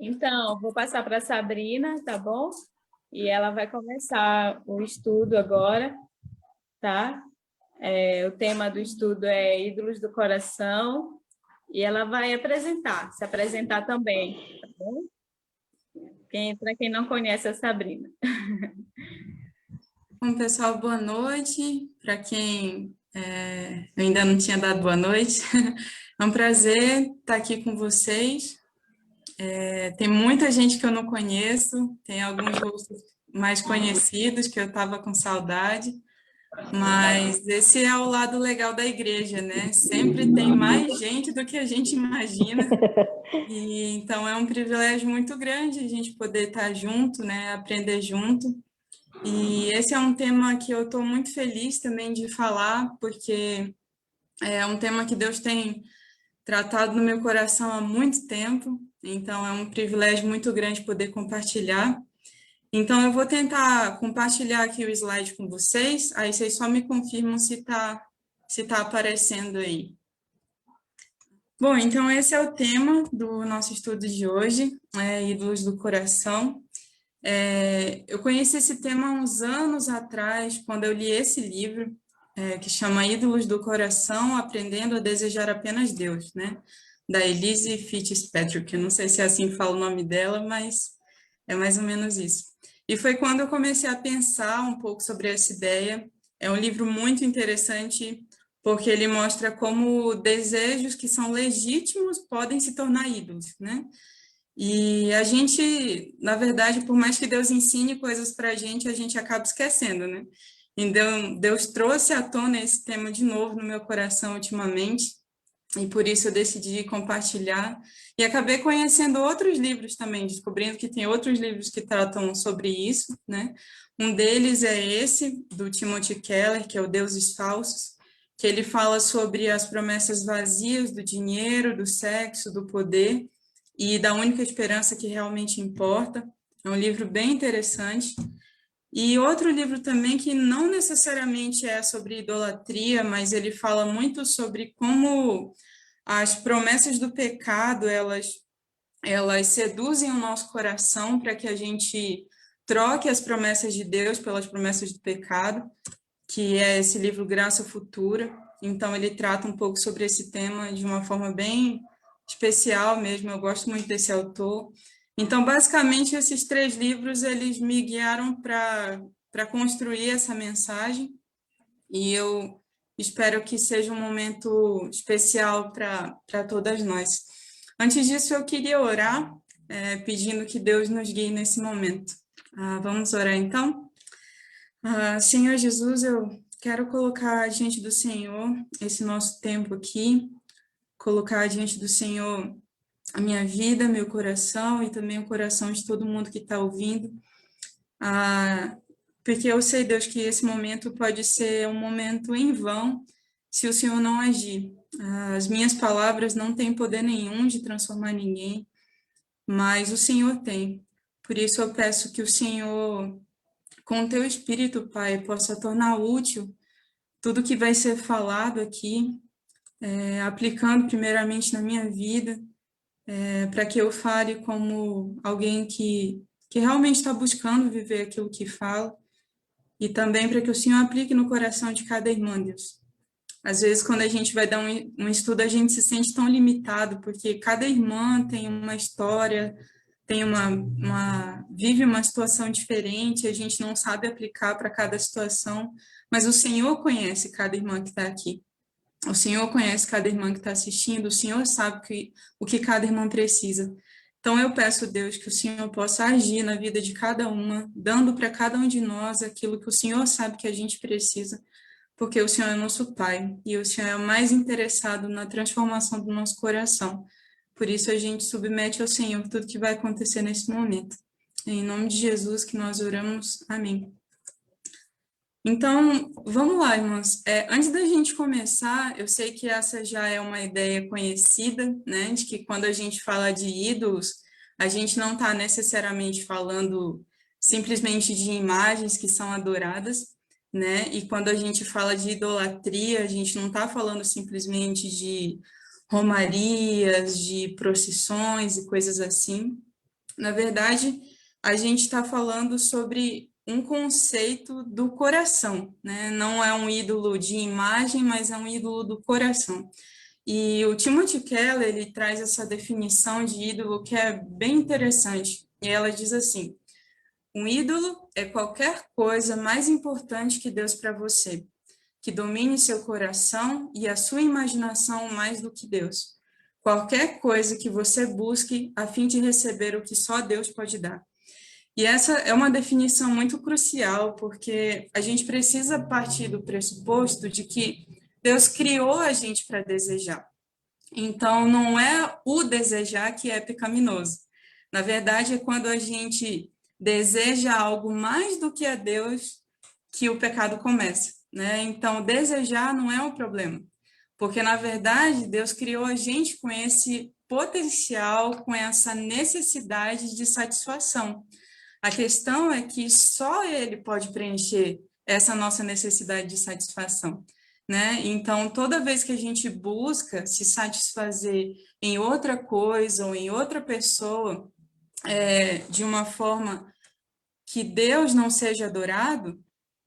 Então, vou passar para a Sabrina, tá bom? E ela vai começar o estudo agora, tá? O tema do estudo é Ídolos do Coração, e ela vai se apresentar também, tá bom? Para quem não conhece a Sabrina. Bom, pessoal, boa noite. Para quem eu ainda não tinha dado boa noite, é um prazer estar aqui com vocês. Tem muita gente que eu não conheço, tem alguns rostos mais conhecidos que eu estava com saudade, mas esse é o lado legal da igreja, né? Sempre tem mais gente do que a gente imagina, e então é um privilégio muito grande a gente poder estar junto, né? Aprender junto. E esse é um tema que eu estou muito feliz também de falar, porque é um tema que Deus tem tratado no meu coração há muito tempo, então é um privilégio muito grande poder compartilhar. Então eu vou tentar compartilhar aqui o slide com vocês, aí vocês só me confirmam se tá aparecendo aí. Bom, então esse é o tema do nosso estudo de hoje, Ídolos do Coração. Eu conheci esse tema há uns anos atrás, quando eu li esse livro, que chama Ídolos do Coração, Aprendendo a Desejar Apenas Deus, né? Da Elise Fitzpatrick. Eu não sei se é assim que fala o nome dela, mas é mais ou menos isso. E foi quando eu comecei a pensar um pouco sobre essa ideia. É um livro muito interessante, porque ele mostra como desejos que são legítimos podem se tornar ídolos, né? E a gente, na verdade, por mais que Deus ensine coisas para a gente acaba esquecendo, né? Então, Deus trouxe à tona esse tema de novo no meu coração ultimamente, e por isso eu decidi compartilhar. E acabei conhecendo outros livros também, descobrindo que tem outros livros que tratam sobre isso, né? Um deles é esse, do Timothy Keller, que é o Deuses Falsos, que ele fala sobre as promessas vazias do dinheiro, do sexo, do poder, e da única esperança que realmente importa. É um livro bem interessante. E outro livro também que não necessariamente é sobre idolatria, mas ele fala muito sobre como as promessas do pecado, elas seduzem o nosso coração para que a gente troque as promessas de Deus pelas promessas do pecado, que é esse livro Graça Futura. Então, ele trata um pouco sobre esse tema de uma forma bem especial mesmo, eu gosto muito desse autor. Então, basicamente, esses três livros, eles me guiaram para construir essa mensagem, e eu espero que seja um momento especial para todas nós. Antes disso, eu queria orar, pedindo que Deus nos guie nesse momento. Vamos orar, então? Senhor Jesus, eu quero colocar diante do Senhor esse nosso tempo aqui, colocar diante do Senhor a minha vida, meu coração e também o coração de todo mundo que está ouvindo, porque eu sei, Deus, que esse momento pode ser um momento em vão se o Senhor não agir. As minhas palavras não têm poder nenhum de transformar ninguém, mas o Senhor tem. Por isso eu peço que o Senhor, com o teu Espírito, Pai, possa tornar útil tudo que vai ser falado aqui, aplicando primeiramente na minha vida, para que eu fale como alguém que realmente está buscando viver aquilo que fala, e também para que o Senhor aplique no coração de cada irmã, Deus. Às vezes, quando a gente vai dar um estudo, a gente se sente tão limitado, porque cada irmã tem uma história, tem vive uma situação diferente, a gente não sabe aplicar para cada situação, mas o Senhor conhece cada irmã que está aqui. O Senhor conhece cada irmã que está assistindo, o Senhor sabe o que cada irmã precisa. Então, eu peço, Deus, que o Senhor possa agir na vida de cada uma, dando para cada um de nós aquilo que o Senhor sabe que a gente precisa, porque o Senhor é nosso Pai, e o Senhor é o mais interessado na transformação do nosso coração. Por isso, a gente submete ao Senhor tudo que vai acontecer nesse momento. Em nome de Jesus que nós oramos. Amém. Então, vamos lá, irmãos. Antes da gente começar, eu sei que essa já é uma ideia conhecida, né, de que quando a gente fala de ídolos, a gente não está necessariamente falando simplesmente de imagens que são adoradas, né, e quando a gente fala de idolatria, a gente não está falando simplesmente de romarias, de procissões e coisas assim, Na verdade, a gente está falando sobre um conceito do coração, né? Não é um ídolo de imagem, mas é um ídolo do coração. E o Timothy Keller, ele traz essa definição de ídolo que é bem interessante. E ela diz assim: um ídolo é qualquer coisa mais importante que Deus para você, que domine seu coração e a sua imaginação mais do que Deus. Qualquer coisa que você busque a fim de receber o que só Deus pode dar. E essa é uma definição muito crucial, porque a gente precisa partir do pressuposto de que Deus criou a gente para desejar. Então, não é o desejar que é pecaminoso. Na verdade, é quando a gente deseja algo mais do que a Deus que o pecado começa, né? Então, desejar não é um problema, porque, na verdade, Deus criou a gente com esse potencial, com essa necessidade de satisfação. A questão é que só Ele pode preencher essa nossa necessidade de satisfação, né? Então, toda vez que a gente busca se satisfazer em outra coisa ou em outra pessoa, de uma forma que Deus não seja adorado,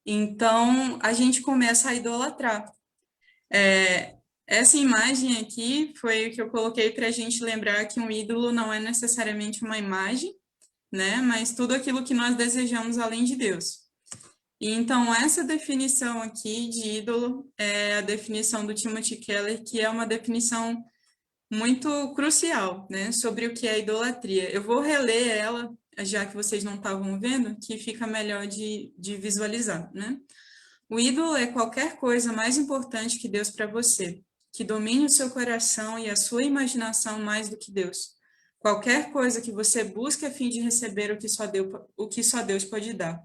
então a gente começa a idolatrar. Essa imagem aqui foi o que eu coloquei para a gente lembrar que um ídolo não é necessariamente uma imagem, né? Mas tudo aquilo que nós desejamos além de Deus. E então, essa definição aqui de ídolo é a definição do Timothy Keller, que é uma definição muito crucial, né, sobre o que é idolatria. Eu vou reler ela, já que vocês não estavam vendo, que fica melhor de visualizar, né? O ídolo é qualquer coisa mais importante que Deus para você, que domine o seu coração e a sua imaginação mais do que Deus. Qualquer coisa que você busque a fim de receber o que só Deus pode dar.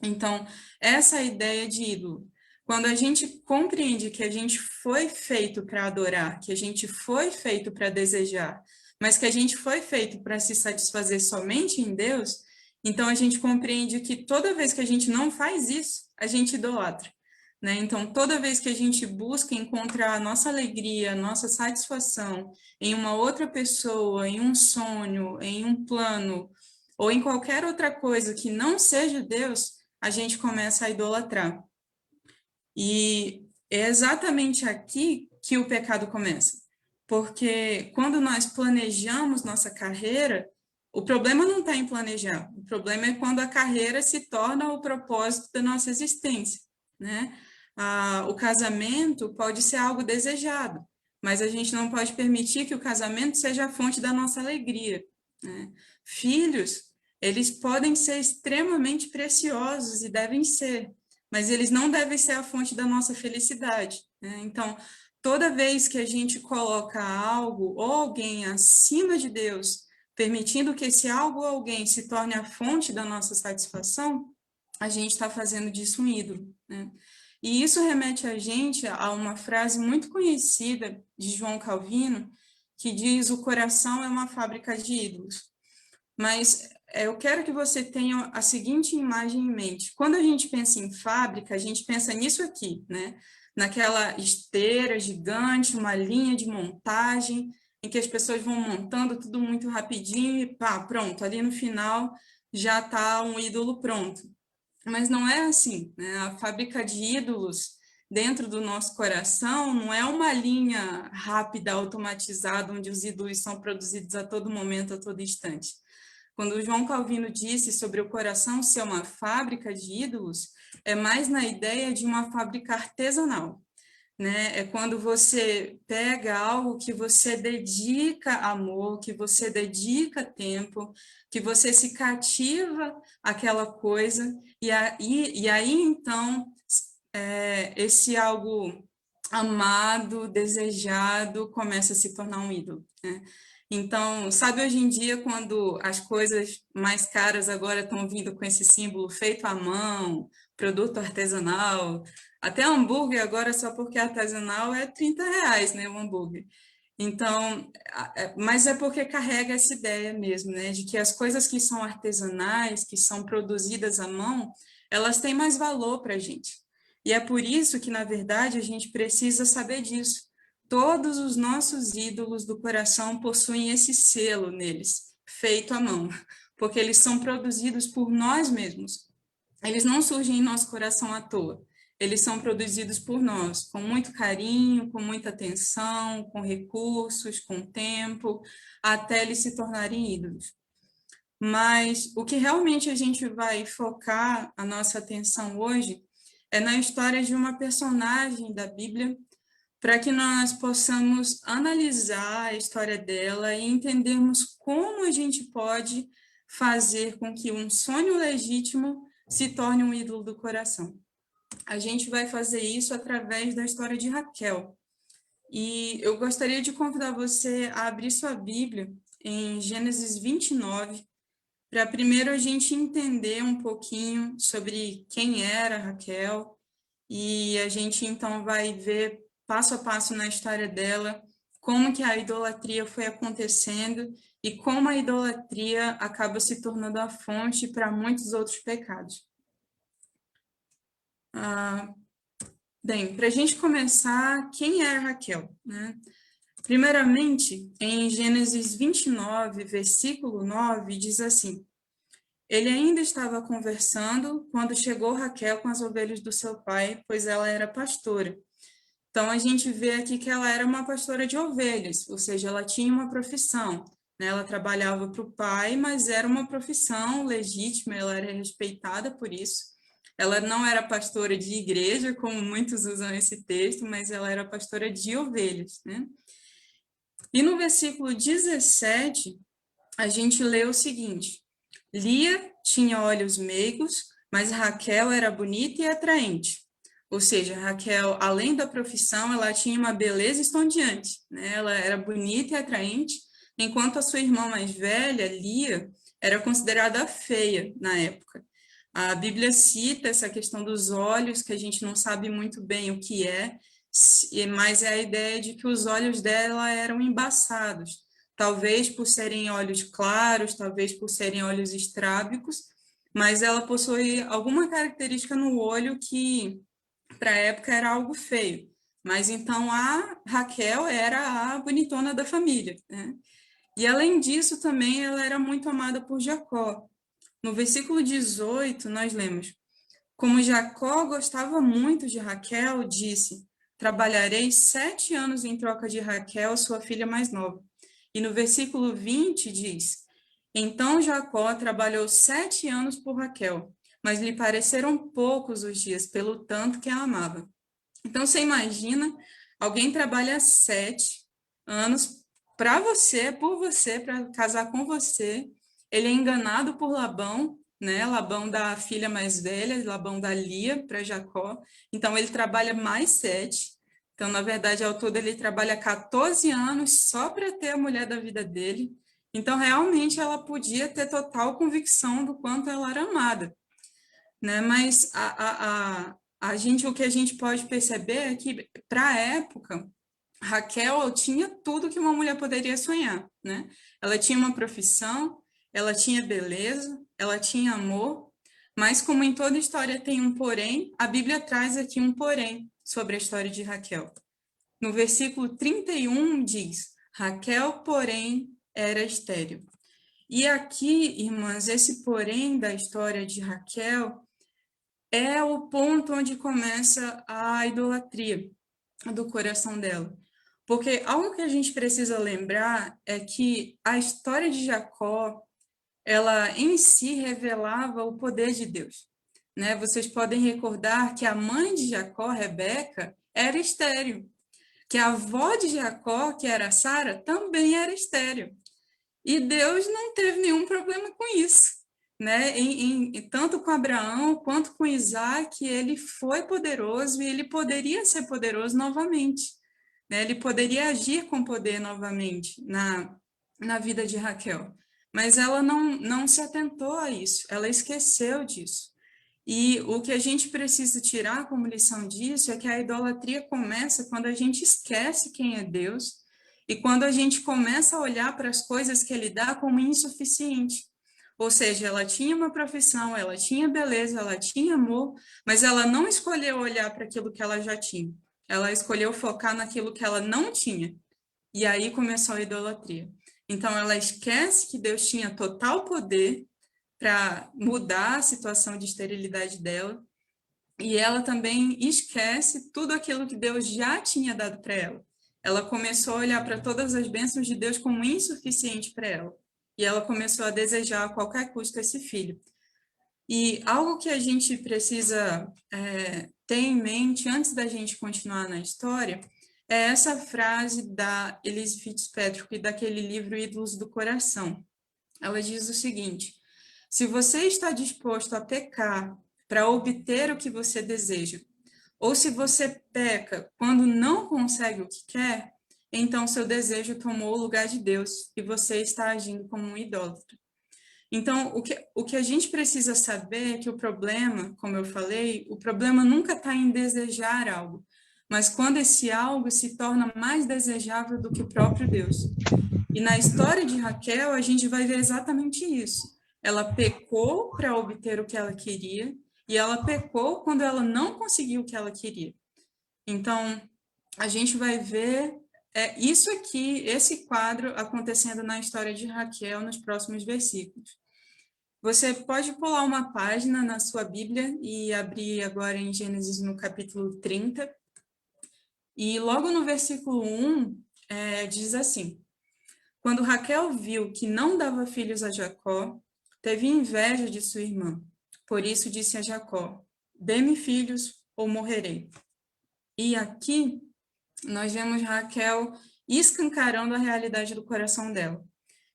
Então, essa é a ideia de ídolo. Quando a gente compreende que a gente foi feito para adorar, que a gente foi feito para desejar, mas que a gente foi feito para se satisfazer somente em Deus, então a gente compreende que toda vez que a gente não faz isso, a gente idolatra, né? Então, toda vez que a gente busca encontrar a nossa alegria, a nossa satisfação em uma outra pessoa, em um sonho, em um plano, ou em qualquer outra coisa que não seja Deus, a gente começa a idolatrar. E é exatamente aqui que o pecado começa. Porque quando nós planejamos nossa carreira, o problema não está em planejar. O problema é quando a carreira se torna o propósito da nossa existência, né? O casamento pode ser algo desejado, mas a gente não pode permitir que o casamento seja a fonte da nossa alegria, né? Filhos, eles podem ser extremamente preciosos e devem ser, mas eles não devem ser a fonte da nossa felicidade, né? Então, toda vez que a gente coloca algo ou alguém acima de Deus, permitindo que esse algo ou alguém se torne a fonte da nossa satisfação, a gente está fazendo disso um ídolo, né? E isso remete a gente a uma frase muito conhecida de João Calvino, que diz: o coração é uma fábrica de ídolos. Mas eu quero que você tenha a seguinte imagem em mente. Quando a gente pensa em fábrica, a gente pensa nisso aqui, né? Naquela esteira gigante, uma linha de montagem, em que as pessoas vão montando tudo muito rapidinho e pá, pronto, ali no final já está um ídolo pronto. Mas não é assim, né? A fábrica de ídolos dentro do nosso coração não é uma linha rápida, automatizada, onde os ídolos são produzidos a todo momento, a todo instante. Quando o João Calvino disse sobre o coração ser uma fábrica de ídolos, é mais na ideia de uma fábrica artesanal, né? É quando você pega algo que você dedica amor, que você dedica tempo, que você se cativa àquela coisa, e aí então, esse algo amado, desejado, começa a se tornar um ídolo, né? Então, sabe hoje em dia, quando as coisas mais caras agora estão vindo com esse símbolo feito à mão, produto artesanal, até hambúrguer agora, só porque é artesanal, é R$ 30, né, o hambúrguer. Então, mas é porque carrega essa ideia mesmo, né, de que as coisas que são artesanais, que são produzidas à mão, elas têm mais valor para a gente. E é por isso que, na verdade, a gente precisa saber disso. Todos os nossos ídolos do coração possuem esse selo neles, feito à mão. porque eles são produzidos por nós mesmos. Eles não surgem em nosso coração à toa. Eles são produzidos por nós, com muito carinho, com muita atenção, com recursos, com tempo, até eles se tornarem ídolos. Mas o que realmente a gente vai focar a nossa atenção hoje é na história de uma personagem da Bíblia, para que nós possamos analisar a história dela e entendermos como a gente pode fazer com que um sonho legítimo se torne um ídolo do coração. A gente vai fazer isso através da história de Raquel. E eu gostaria de convidar você a abrir sua Bíblia em Gênesis 29, para primeiro a gente entender um pouquinho sobre quem era Raquel, e a gente então vai ver passo a passo na história dela como que a idolatria foi acontecendo e como a idolatria acaba se tornando a fonte para muitos outros pecados. Bem, para a gente começar, quem era Raquel, né? Primeiramente, em Gênesis 29, versículo 9, diz assim: ele ainda estava conversando quando chegou Raquel com as ovelhas do seu pai, pois ela era pastora. Então, a gente vê aqui que ela era uma pastora de ovelhas, ou seja, ela tinha uma profissão, né? Ela trabalhava para o pai, mas era uma profissão legítima, ela era respeitada por isso. Ela não era pastora de igreja, como muitos usam esse texto, mas ela era pastora de ovelhas, né? E no versículo 17, a gente lê o seguinte: Lia tinha olhos meigos, mas Raquel era bonita e atraente. Ou seja, Raquel, além da profissão, ela tinha uma beleza estonteante, né? Ela era bonita e atraente, enquanto a sua irmã mais velha, Lia, era considerada feia na época. A Bíblia cita essa questão dos olhos, que a gente não sabe muito bem o que é, mas é a ideia de que os olhos dela eram embaçados, talvez por serem olhos claros, talvez por serem olhos estrábicos, mas ela possui alguma característica no olho que, para a época, era algo feio. Mas então a Raquel era a bonitona da família, né? E além disso, também ela era muito amada por Jacó. No versículo 18, nós lemos: como Jacó gostava muito de Raquel, disse: trabalharei 7 anos em troca de Raquel, sua filha mais nova. E no versículo 20 diz: então Jacó trabalhou 7 anos por Raquel, mas lhe pareceram poucos os dias, pelo tanto que a amava. Então você imagina, alguém trabalha 7 anos para você, por você, para casar com você. Ele é enganado por Labão, né? Labão da filha mais velha, Labão da Lia para Jacó. Então ele trabalha mais 7. Então, na verdade, ao todo ele trabalha 14 anos só para ter a mulher da vida dele. Então, realmente, ela podia ter total convicção do quanto ela era amada, né? Mas o que a gente pode perceber é que, para a época, Raquel tinha tudo que uma mulher poderia sonhar, né? Ela tinha uma profissão, ela tinha beleza, ela tinha amor, mas como em toda história tem um porém, a Bíblia traz aqui um porém sobre a história de Raquel. No versículo 31 diz: Raquel, porém, era estéril. E aqui, irmãs, esse porém da história de Raquel é o ponto onde começa a idolatria do coração dela. Porque algo que a gente precisa lembrar é que a história de Jacó, ela em si revelava o poder de Deus, né? Vocês podem recordar que a mãe de Jacó, Rebeca, era estéril, que a avó de Jacó, que era Sara, também era estéril. E Deus não teve nenhum problema com isso, né? Tanto com Abraão quanto com Isaac, ele foi poderoso e ele poderia ser poderoso novamente, né? Ele poderia agir com poder novamente na vida de Raquel. Mas ela não se atentou a isso, ela esqueceu disso. E o que a gente precisa tirar como lição disso é que a idolatria começa quando a gente esquece quem é Deus e quando a gente começa a olhar para as coisas que Ele dá como insuficiente. Ou seja, ela tinha uma profissão, ela tinha beleza, ela tinha amor, mas ela não escolheu olhar para aquilo que ela já tinha. Ela escolheu focar naquilo que ela não tinha. E aí começou a idolatria. Então, ela esquece que Deus tinha total poder para mudar a situação de esterilidade dela, e ela também esquece tudo aquilo que Deus já tinha dado para ela. Ela começou a olhar para todas as bênçãos de Deus como insuficiente para ela, e ela começou a desejar a qualquer custo esse filho. E algo que a gente precisa ter em mente antes da gente continuar na história é essa frase da Elise Fitzpatrick, daquele livro Ídolos do Coração. Ela diz o seguinte: se você está disposto a pecar para obter o que você deseja, ou se você peca quando não consegue o que quer, então seu desejo tomou o lugar de Deus e você está agindo como um idólatra. Então, o que a gente precisa saber é que o problema, como eu falei, o problema nunca está em desejar algo, mas quando esse algo se torna mais desejável do que o próprio Deus. E na história de Raquel, a gente vai ver exatamente isso. Ela pecou para obter o que ela queria, e ela pecou quando ela não conseguiu o que ela queria. Então, a gente vai ver isso aqui, esse quadro acontecendo na história de Raquel nos próximos versículos. Você pode pular uma página na sua Bíblia e abrir agora em Gênesis no capítulo 30. E logo no versículo 1, diz assim: quando Raquel viu que não dava filhos a Jacó, teve inveja de sua irmã. Por isso disse a Jacó: dê-me filhos ou morrerei. E aqui nós vemos Raquel escancarando a realidade do coração dela.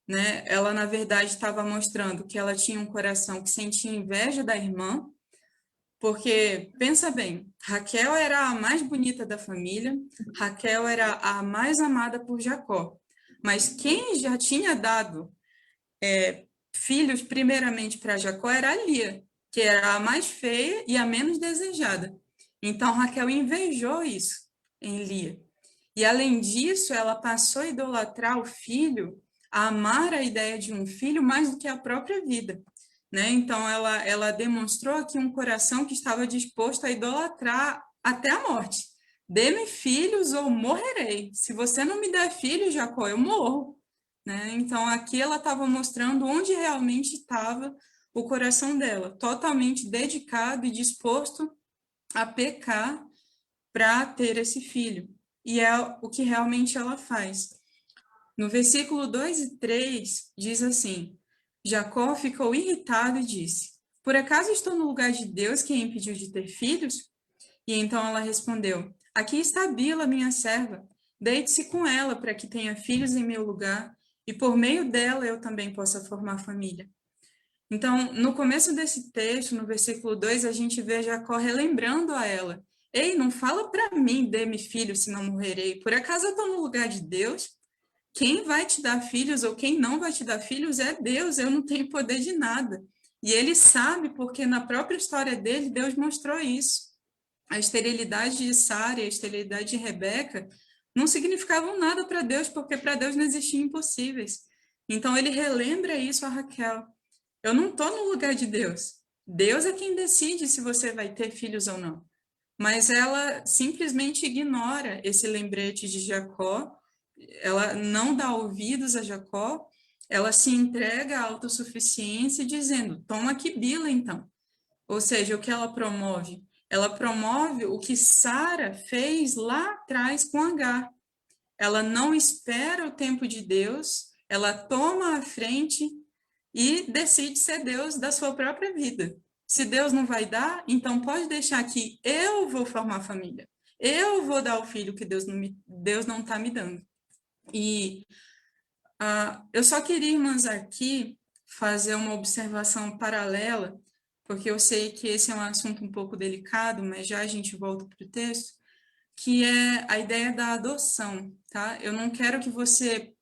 Né? Ela, na verdade, estava mostrando que ela tinha um coração que sentia inveja da irmã, porque, pensa bem, Raquel era a mais bonita da família, Raquel era a mais amada por Jacó, mas quem já tinha dado filhos primeiramente para Jacó era a Lia, que era a mais feia e a menos desejada. Então, Raquel invejou isso em Lia. E, além disso, ela passou a idolatrar o filho, a amar a ideia de um filho mais do que a própria vida. Né? Então, ela demonstrou aqui um coração que estava disposto a idolatrar até a morte. Dê-me filhos ou morrerei. Se você não me der filhos, Jacó, eu morro. Né? Então, aqui ela estava mostrando onde realmente estava o coração dela, totalmente dedicado e disposto a pecar para ter esse filho. E é o que realmente ela faz. No versículo 2 e 3, diz assim: Jacó ficou irritado e disse: por acaso estou no lugar de Deus que a impediu de ter filhos? E então ela respondeu: aqui está Bila, minha serva. Deite-se com ela para que tenha filhos em meu lugar, e por meio dela eu também possa formar família. Então, no começo desse texto, no versículo 2, a gente vê Jacó relembrando a ela: ei, não fala para mim, dê-me filhos, senão morrerei. Por acaso eu estou no lugar de Deus? Quem vai te dar filhos ou quem não vai te dar filhos é Deus, eu não tenho poder de nada. E ele sabe, porque na própria história dele, Deus mostrou isso. A esterilidade de Sara e a esterilidade de Rebeca não significavam nada para Deus, porque para Deus não existiam impossíveis. Então ele relembra isso a Raquel. Eu não estou no lugar de Deus. Deus é quem decide se você vai ter filhos ou não. Mas ela simplesmente ignora esse lembrete de Jacó, ela não dá ouvidos a Jacó, ela se entrega à autossuficiência, dizendo: toma aqui Bila, então. Ou seja, o que ela promove? Ela promove o que Sara fez lá atrás com Agar. Ela não espera o tempo de Deus, ela toma a frente e decide ser Deus da sua própria vida. Se Deus não vai dar, então pode deixar que eu vou formar família. Eu vou dar o filho que Deus não está me dando. E eu só queria, irmãs, aqui fazer uma observação paralela, porque eu sei que esse é um assunto um pouco delicado, mas já a gente volta para o texto, que é a ideia da adoção, tá? Eu não quero que você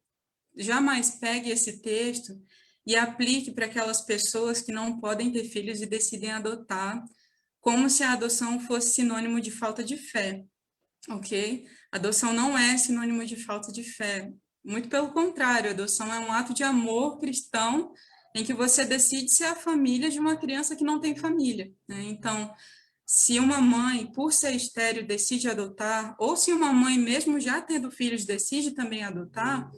jamais pegue esse texto e aplique para aquelas pessoas que não podem ter filhos e decidem adotar, como se a adoção fosse sinônimo de falta de fé, ok? Adoção não é sinônimo de falta de fé. Muito pelo contrário, a adoção é um ato de amor cristão em que você decide ser a família de uma criança que não tem família, né? Então, se uma mãe, por ser estéril, decide adotar, ou se uma mãe, mesmo já tendo filhos, decide também adotar,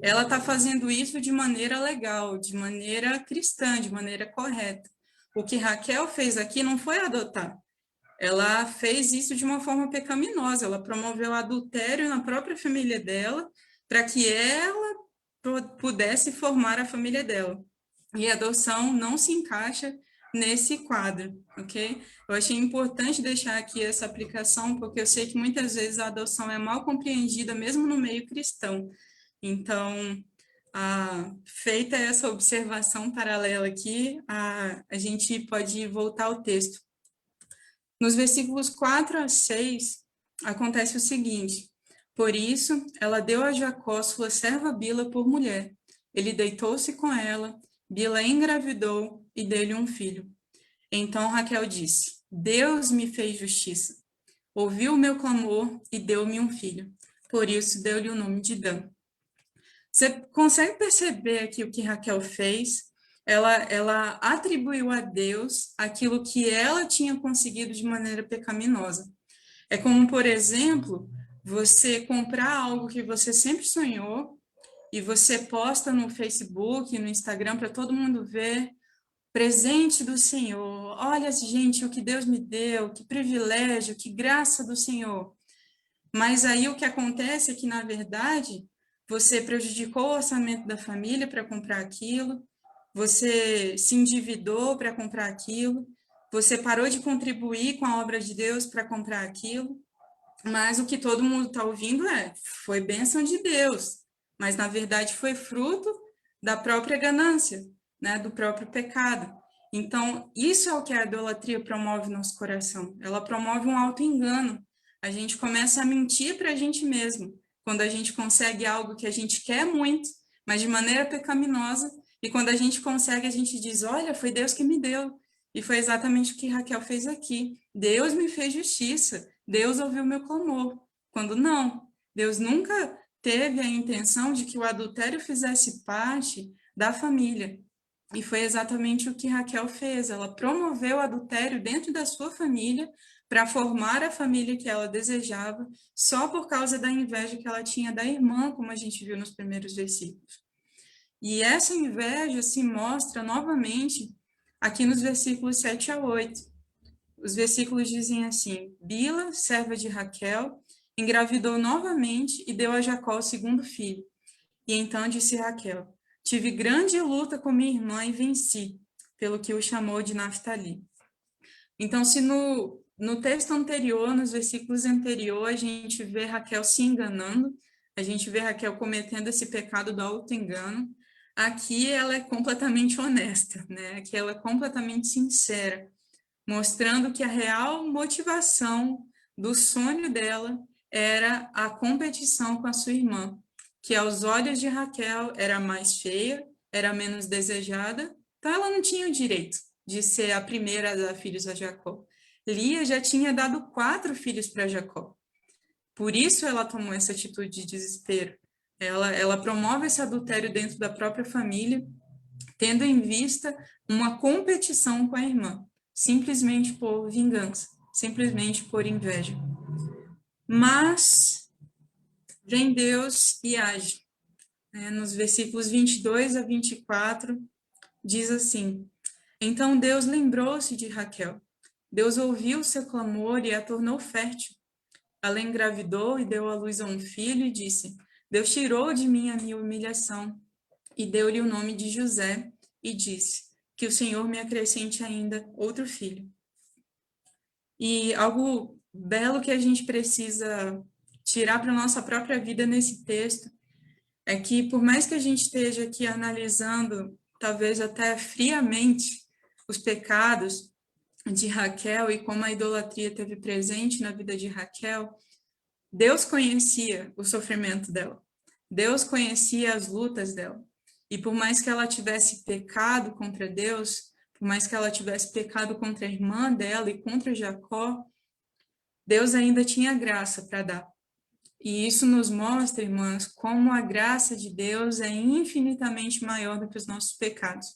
ela está fazendo isso de maneira legal, de maneira cristã, de maneira correta. O que Raquel fez aqui não foi adotar. Ela fez isso de uma forma pecaminosa, ela promoveu adultério na própria família dela, para que ela pudesse formar a família dela. E a adoção não se encaixa nesse quadro, ok? Eu achei importante deixar aqui essa aplicação, porque eu sei que muitas vezes a adoção é mal compreendida, mesmo no meio cristão. Então, feita essa observação paralela aqui, a gente pode voltar ao texto. Nos versículos 4 a 6, acontece o seguinte: por isso, ela deu a Jacó sua serva Bila por mulher. Ele deitou-se com ela, Bila engravidou e deu-lhe um filho. Então Raquel disse: Deus me fez justiça, ouviu o meu clamor e deu-me um filho. Por isso deu-lhe o nome de Dan. Você consegue perceber aqui o que Raquel fez? Ela atribuiu a Deus aquilo que ela tinha conseguido de maneira pecaminosa. É como, por exemplo, você comprar algo que você sempre sonhou e você posta no Facebook, no Instagram, para todo mundo ver, presente do Senhor. Olha, gente, o que Deus me deu, que privilégio, que graça do Senhor. Mas aí o que acontece é que, na verdade, você prejudicou o orçamento da família para comprar aquilo, você se endividou para comprar aquilo, você parou de contribuir com a obra de Deus para comprar aquilo, mas o que todo mundo está ouvindo foi bênção de Deus, mas na verdade foi fruto da própria ganância, né, do próprio pecado. Então, isso é o que a idolatria promove no nosso coração. Ela promove um auto-engano. A gente começa a mentir para a gente mesmo, quando a gente consegue algo que a gente quer muito, mas de maneira pecaminosa, e quando a gente consegue, a gente diz, olha, foi Deus que me deu. E foi exatamente o que Raquel fez aqui. Deus me fez justiça. Deus ouviu meu clamor. Quando não, Deus nunca teve a intenção de que o adultério fizesse parte da família. E foi exatamente o que Raquel fez. Ela promoveu o adultério dentro da sua família para formar a família que ela desejava, só por causa da inveja que ela tinha da irmã, como a gente viu nos primeiros versículos. E essa inveja se mostra novamente aqui nos versículos 7 a 8. Os versículos dizem assim: Bila, serva de Raquel, engravidou novamente e deu a Jacó o segundo filho. E então disse Raquel: Tive grande luta com minha irmã e venci, pelo que o chamou de Naftali. Então, se no texto anterior, nos versículos anteriores, a gente vê Raquel se enganando, a gente vê Raquel cometendo esse pecado do auto-engano, aqui ela é completamente honesta, né? Aqui ela é completamente sincera, mostrando que a real motivação do sonho dela era a competição com a sua irmã, que aos olhos de Raquel era mais feia, era menos desejada, então ela não tinha o direito de ser a primeira a dar filhos a Jacó. Lia já tinha dado 4 filhos para Jacó. Por isso ela tomou essa atitude de desespero. Ela promove esse adultério dentro da própria família, tendo em vista uma competição com a irmã, simplesmente por vingança, simplesmente por inveja. Mas vem Deus e age. Nos versículos 22 a 24, diz assim: Então Deus lembrou-se de Raquel. Deus ouviu seu clamor e a tornou fértil. Ela engravidou e deu à luz a um filho e disse: Deus tirou de mim a minha humilhação e deu-lhe o nome de José e disse: Que o Senhor me acrescente ainda outro filho. E algo belo que a gente precisa tirar para a nossa própria vida nesse texto é que, por mais que a gente esteja aqui analisando, talvez até friamente, os pecados de Raquel e como a idolatria teve presente na vida de Raquel, Deus conhecia o sofrimento dela. Deus conhecia as lutas dela. E por mais que ela tivesse pecado contra Deus, por mais que ela tivesse pecado contra a irmã dela e contra Jacó, Deus ainda tinha graça para dar. E isso nos mostra, irmãs, como a graça de Deus é infinitamente maior do que os nossos pecados.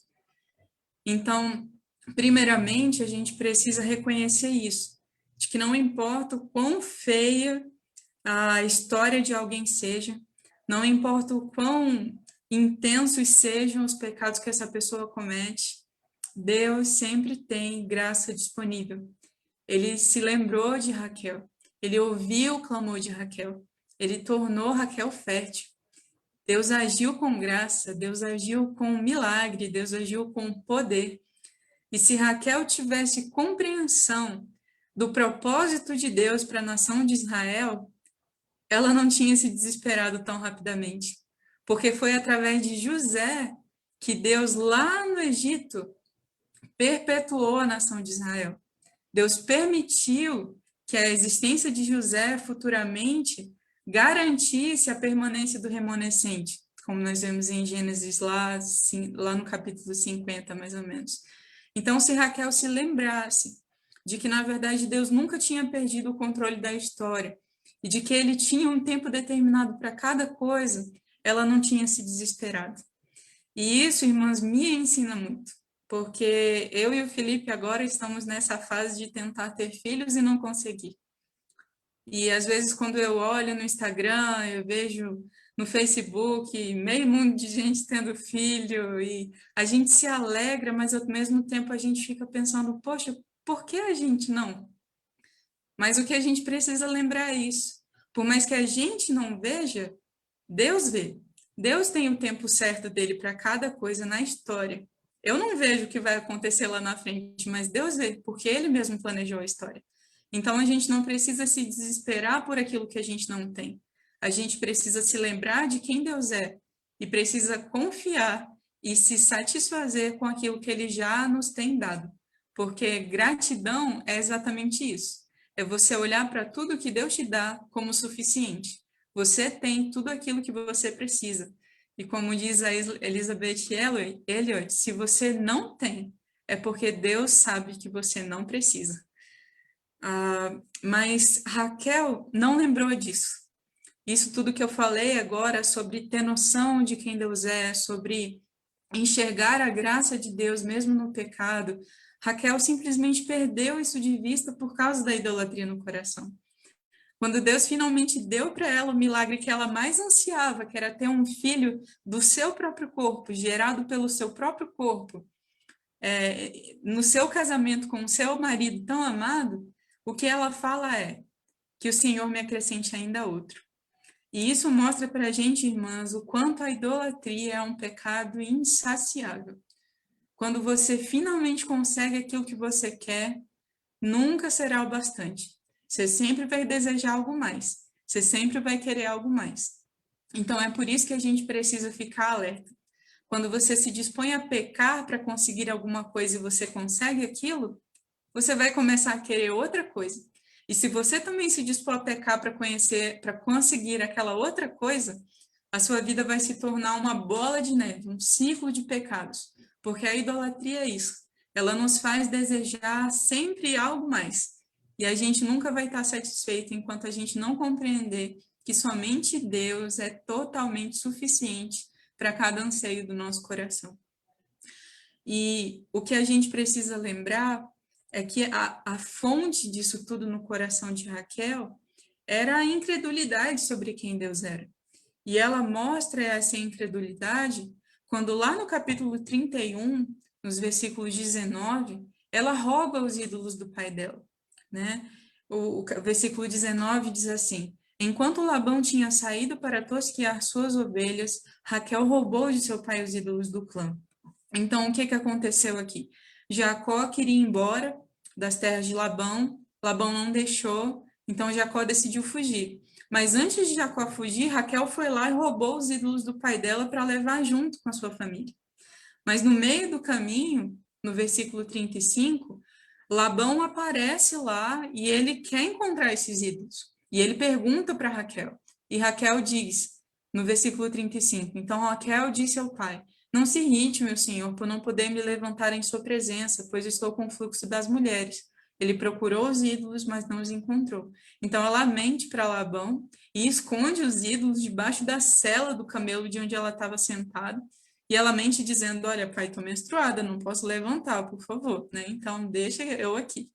Então, primeiramente, a gente precisa reconhecer isso, de que não importa o quão feia a história de alguém seja, não importa o quão intensos sejam os pecados que essa pessoa comete, Deus sempre tem graça disponível. Ele se lembrou de Raquel, ele ouviu o clamor de Raquel, ele tornou Raquel fértil. Deus agiu com graça, Deus agiu com milagre, Deus agiu com poder. E se Raquel tivesse compreensão do propósito de Deus para a nação de Israel, ela não tinha se desesperado tão rapidamente, porque foi através de José que Deus, lá no Egito, perpetuou a nação de Israel. Deus permitiu que a existência de José futuramente garantisse a permanência do remanescente, como nós vemos em Gênesis lá no capítulo 50, mais ou menos. Então, se Raquel se lembrasse de que, na verdade, Deus nunca tinha perdido o controle da história e de que ele tinha um tempo determinado para cada coisa, ela não tinha se desesperado. E isso, irmãs, me ensina muito, porque eu e o Felipe agora estamos nessa fase de tentar ter filhos e não conseguir. E às vezes quando eu olho no Instagram, eu vejo no Facebook meio mundo de gente tendo filho e a gente se alegra, mas ao mesmo tempo a gente fica pensando, poxa, por que a gente não? Mas o que a gente precisa lembrar é isso. Por mais que a gente não veja, Deus vê. Deus tem o tempo certo dele para cada coisa na história. Eu não vejo o que vai acontecer lá na frente, mas Deus vê, porque ele mesmo planejou a história. Então a gente não precisa se desesperar por aquilo que a gente não tem. A gente precisa se lembrar de quem Deus é e precisa confiar e se satisfazer com aquilo que ele já nos tem dado. Porque gratidão é exatamente isso. É você olhar para tudo que Deus te dá como suficiente. Você tem tudo aquilo que você precisa. E como diz a Elizabeth Elliot, se você não tem, é porque Deus sabe que você não precisa. Mas Raquel não lembrou disso. Isso tudo que eu falei agora sobre ter noção de quem Deus é, sobre enxergar a graça de Deus mesmo no pecado, Raquel simplesmente perdeu isso de vista por causa da idolatria no coração. Quando Deus finalmente deu para ela o milagre que ela mais ansiava, que era ter um filho do seu próprio corpo, gerado pelo seu próprio corpo, no seu casamento com o seu marido tão amado, o que ela fala é que o Senhor me acrescente ainda outro. E isso mostra para a gente, irmãs, o quanto a idolatria é um pecado insaciável. Quando você finalmente consegue aquilo que você quer, nunca será o bastante. Você sempre vai desejar algo mais. Você sempre vai querer algo mais. Então, é por isso que a gente precisa ficar alerta. Quando você se dispõe a pecar para conseguir alguma coisa e você consegue aquilo, você vai começar a querer outra coisa. E se você também se dispor a pecar para conseguir aquela outra coisa, a sua vida vai se tornar uma bola de neve, um ciclo de pecados. Porque a idolatria é isso. Ela nos faz desejar sempre algo mais. E a gente nunca vai estar satisfeito enquanto a gente não compreender que somente Deus é totalmente suficiente para cada anseio do nosso coração. E o que a gente precisa lembrar é que a fonte disso tudo no coração de Raquel era a incredulidade sobre quem Deus era. E ela mostra essa incredulidade quando lá no capítulo 31, nos versículos 19, ela rouba os ídolos do pai dela, né? O versículo 19 diz assim: enquanto Labão tinha saído para tosquiar suas ovelhas, Raquel roubou de seu pai os ídolos do clã. Então, o que aconteceu aqui? Jacó queria ir embora das terras de Labão, Labão não deixou, então Jacó decidiu fugir. Mas antes de Jacó fugir, Raquel foi lá e roubou os ídolos do pai dela para levar junto com a sua família. Mas no meio do caminho, no versículo 35, Labão aparece lá e ele quer encontrar esses ídolos. E ele pergunta para Raquel. E Raquel diz, no versículo 35, então Raquel disse ao pai: não se irrite, meu senhor, por não poder me levantar em sua presença, pois estou com o fluxo das mulheres. Ele procurou os ídolos, mas não os encontrou. Então ela mente para Labão e esconde os ídolos debaixo da sela do camelo de onde ela estava sentada. E ela mente dizendo: olha, pai, estou menstruada, não posso levantar, por favor, né? Então deixa eu aqui.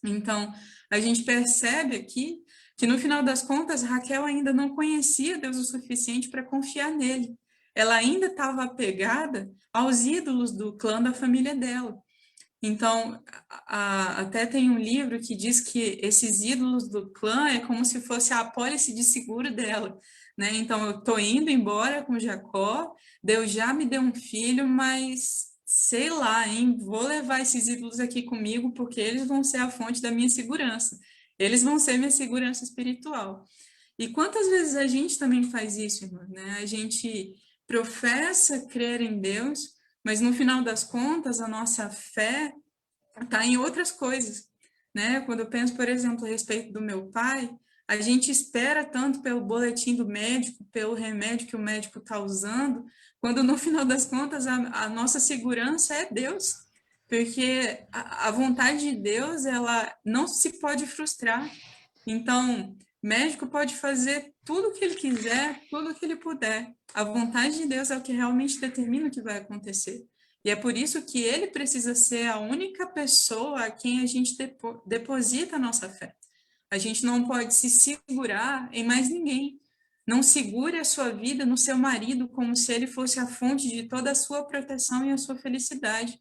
Então a gente percebe aqui que no final das contas, Raquel ainda não conhecia Deus o suficiente para confiar nele. Ela ainda estava apegada aos ídolos do clã da família dela. Então, até tem um livro que diz que esses ídolos do clã é como se fosse a apólice de seguro dela, né? Então, eu estou indo embora com Jacó, Deus já me deu um filho, mas sei lá, hein? Vou levar esses ídolos aqui comigo porque eles vão ser a fonte da minha segurança. Eles vão ser minha segurança espiritual. E quantas vezes a gente também faz isso, irmã, né? A gente professa crer em Deus, mas no final das contas, a nossa fé está em outras coisas, né? Quando eu penso, por exemplo, a respeito do meu pai, a gente espera tanto pelo boletim do médico, pelo remédio que o médico está usando, quando no final das contas a nossa segurança é Deus, porque a vontade de Deus, ela não se pode frustrar. Então, médico pode fazer tudo o que ele quiser, tudo o que ele puder. A vontade de Deus é o que realmente determina o que vai acontecer. E é por isso que ele precisa ser a única pessoa a quem a gente deposita a nossa fé. A gente não pode se segurar em mais ninguém. Não segure a sua vida no seu marido como se ele fosse a fonte de toda a sua proteção e a sua felicidade.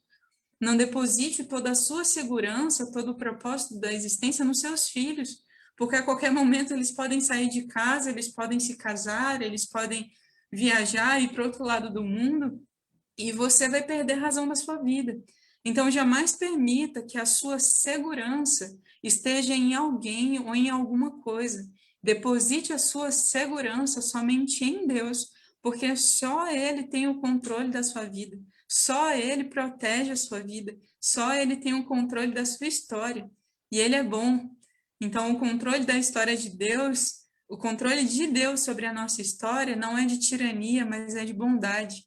Não deposite toda a sua segurança, todo o propósito da existência nos seus filhos, porque a qualquer momento eles podem sair de casa, eles podem se casar, eles podem viajar e ir para outro lado do mundo, e você vai perder a razão da sua vida. Então, jamais permita que a sua segurança esteja em alguém ou em alguma coisa. Deposite a sua segurança somente em Deus, porque só Ele tem o controle da sua vida. Só Ele protege a sua vida. Só Ele tem o controle da sua história. E Ele é bom. Então, o controle da história de Deus, o controle de Deus sobre a nossa história não é de tirania, mas é de bondade.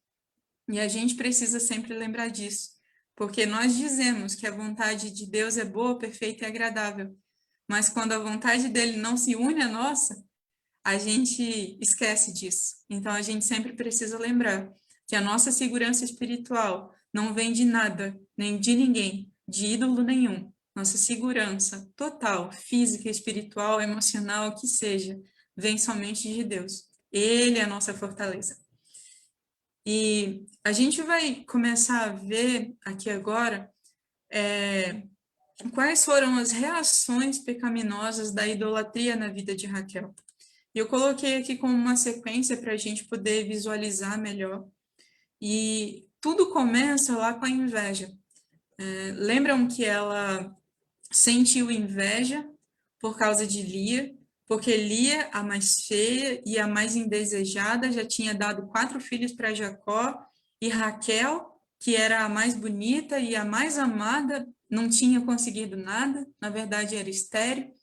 E a gente precisa sempre lembrar disso, porque nós dizemos que a vontade de Deus é boa, perfeita e agradável, mas quando a vontade dele não se une à nossa, a gente esquece disso. Então a gente sempre precisa lembrar que a nossa segurança espiritual não vem de nada, nem de ninguém, de ídolo nenhum. Nossa segurança total, física, espiritual, emocional, o que seja, vem somente de Deus. Ele é a nossa fortaleza. E a gente vai começar a ver aqui agora quais foram as reações pecaminosas da idolatria na vida de Raquel. E eu coloquei aqui como uma sequência para a gente poder visualizar melhor. E tudo começa lá com a inveja. Lembram que ela sentiu inveja por causa de Lia, porque Lia, a mais feia e a mais indesejada, já tinha dado 4 filhos para Jacó, e Raquel, que era a mais bonita e a mais amada, não tinha conseguido nada, na verdade era estéril.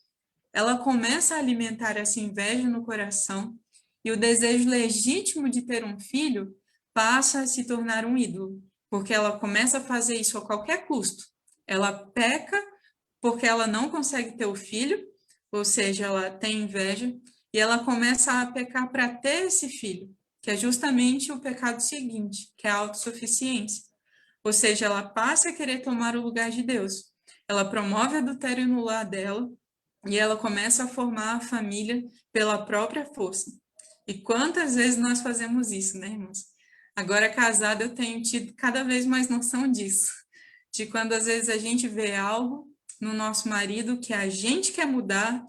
Ela começa a alimentar essa inveja no coração, e o desejo legítimo de ter um filho passa a se tornar um ídolo, porque ela começa a fazer isso a qualquer custo. Ela peca porque ela não consegue ter o filho, ou seja, ela tem inveja, e ela começa a pecar para ter esse filho, que é justamente o pecado seguinte, que é a autossuficiência. Ou seja, ela passa a querer tomar o lugar de Deus. Ela promove adultério no lar dela, e ela começa a formar a família pela própria força. E quantas vezes nós fazemos isso, né, irmãos? Agora, casada, eu tenho tido cada vez mais noção disso. De quando, às vezes, a gente vê algo no nosso marido que a gente quer mudar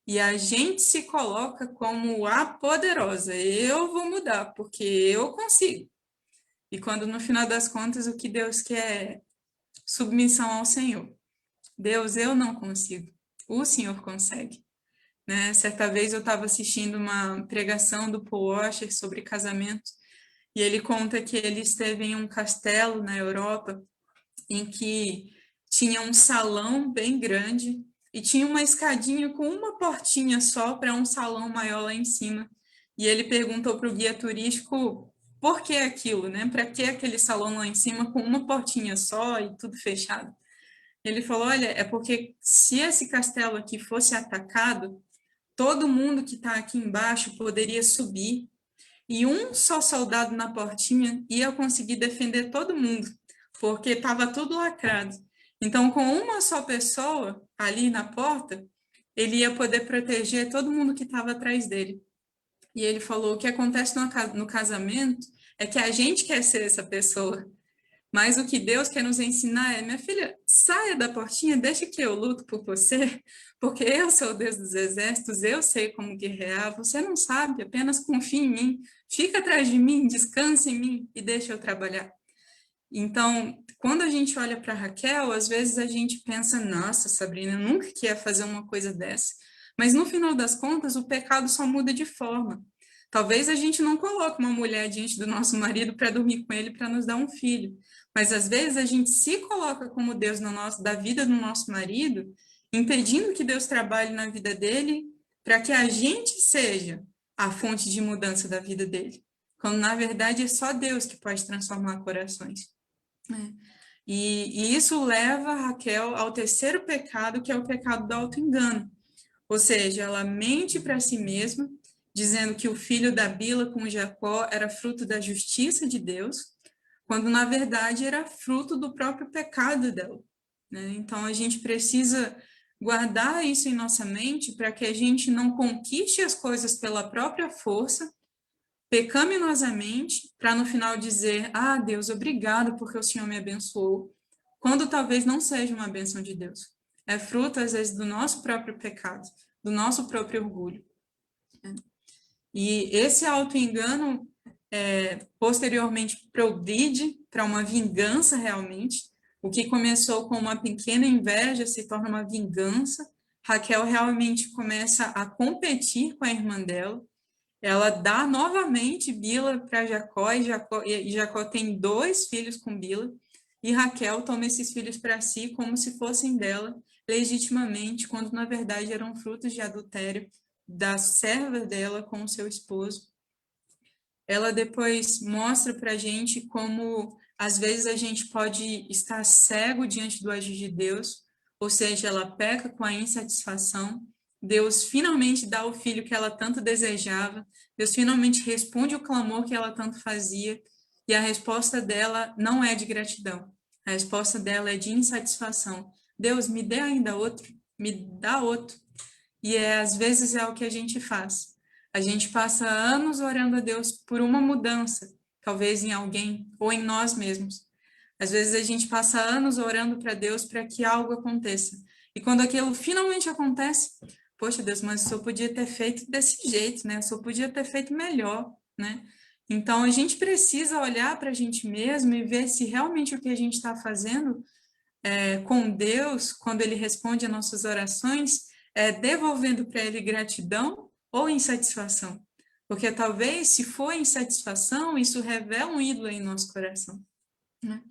e a gente se coloca como a poderosa. Eu vou mudar, porque eu consigo. E quando, no final das contas, o que Deus quer é submissão ao Senhor. Deus, eu não consigo. O Senhor consegue. Né? Certa vez eu estava assistindo uma pregação do Paul Washer sobre casamento, e ele conta que ele esteve em um castelo na Europa, em que tinha um salão bem grande, e tinha uma escadinha com uma portinha só para um salão maior lá em cima. E ele perguntou para o guia turístico por que aquilo, né? Para que aquele salão lá em cima com uma portinha só e tudo fechado? Ele falou, olha, é porque se esse castelo aqui fosse atacado, todo mundo que está aqui embaixo poderia subir e um só soldado na portinha ia conseguir defender todo mundo, porque estava tudo lacrado. Então, com uma só pessoa ali na porta, ele ia poder proteger todo mundo que estava atrás dele. E ele falou: o que acontece no casamento é que a gente quer ser essa pessoa, mas o que Deus quer nos ensinar é: minha filha, saia da portinha, deixa que eu luto por você, porque eu sou o Deus dos exércitos, eu sei como guerrear, você não sabe, apenas confia em mim, fica atrás de mim, descansa em mim e deixa eu trabalhar. Então, quando a gente olha para Raquel, às vezes a gente pensa: nossa, Sabrina, eu nunca queria fazer uma coisa dessa. Mas no final das contas, o pecado só muda de forma. Talvez a gente não coloque uma mulher diante do nosso marido para dormir com ele, para nos dar um filho. Mas às vezes a gente se coloca como Deus da vida do nosso marido, impedindo que Deus trabalhe na vida dele, para que a gente seja a fonte de mudança da vida dele. Quando na verdade é só Deus que pode transformar corações. E isso leva Raquel ao terceiro pecado, que é o pecado do auto-engano. Ou seja, ela mente para si mesma, dizendo que o filho da Bila com Jacó era fruto da justiça de Deus, quando na verdade era fruto do próprio pecado dela. Então a gente precisa guardar isso em nossa mente para que a gente não conquiste as coisas pela própria força, pecaminosamente, para no final dizer: ah, Deus, obrigado porque o Senhor me abençoou, quando talvez não seja uma bênção de Deus. É fruto, às vezes, do nosso próprio pecado, do nosso próprio orgulho. E esse auto-engano, posteriormente, progride para uma vingança realmente. O que começou com uma pequena inveja se torna uma vingança. Raquel realmente começa a competir com a irmã dela. Ela dá novamente Bila para Jacó, e Jacó tem 2 filhos com Bila, e Raquel toma esses filhos para si como se fossem dela, legitimamente, quando na verdade eram frutos de adultério da serva dela com o seu esposo. Ela depois mostra para a gente como, às vezes, a gente pode estar cego diante do agir de Deus, ou seja, ela peca com a insatisfação. Deus finalmente dá o filho que ela tanto desejava, Deus finalmente responde o clamor que ela tanto fazia, e a resposta dela não é de gratidão, a resposta dela é de insatisfação. Deus, me dê ainda outro, me dá outro. E às vezes é o que a gente faz. A gente passa anos orando a Deus por uma mudança, talvez em alguém ou em nós mesmos. Às vezes a gente passa anos orando para Deus para que algo aconteça. E quando aquilo finalmente acontece, poxa, Deus, mas o Senhor podia ter feito desse jeito, né? O Senhor podia ter feito melhor, né? Então a gente precisa olhar para a gente mesmo e ver se realmente o que a gente está fazendo com Deus, quando Ele responde a nossas orações, devolvendo para Ele gratidão ou insatisfação. Porque talvez, se for insatisfação, isso revela um ídolo em nosso coração. Né?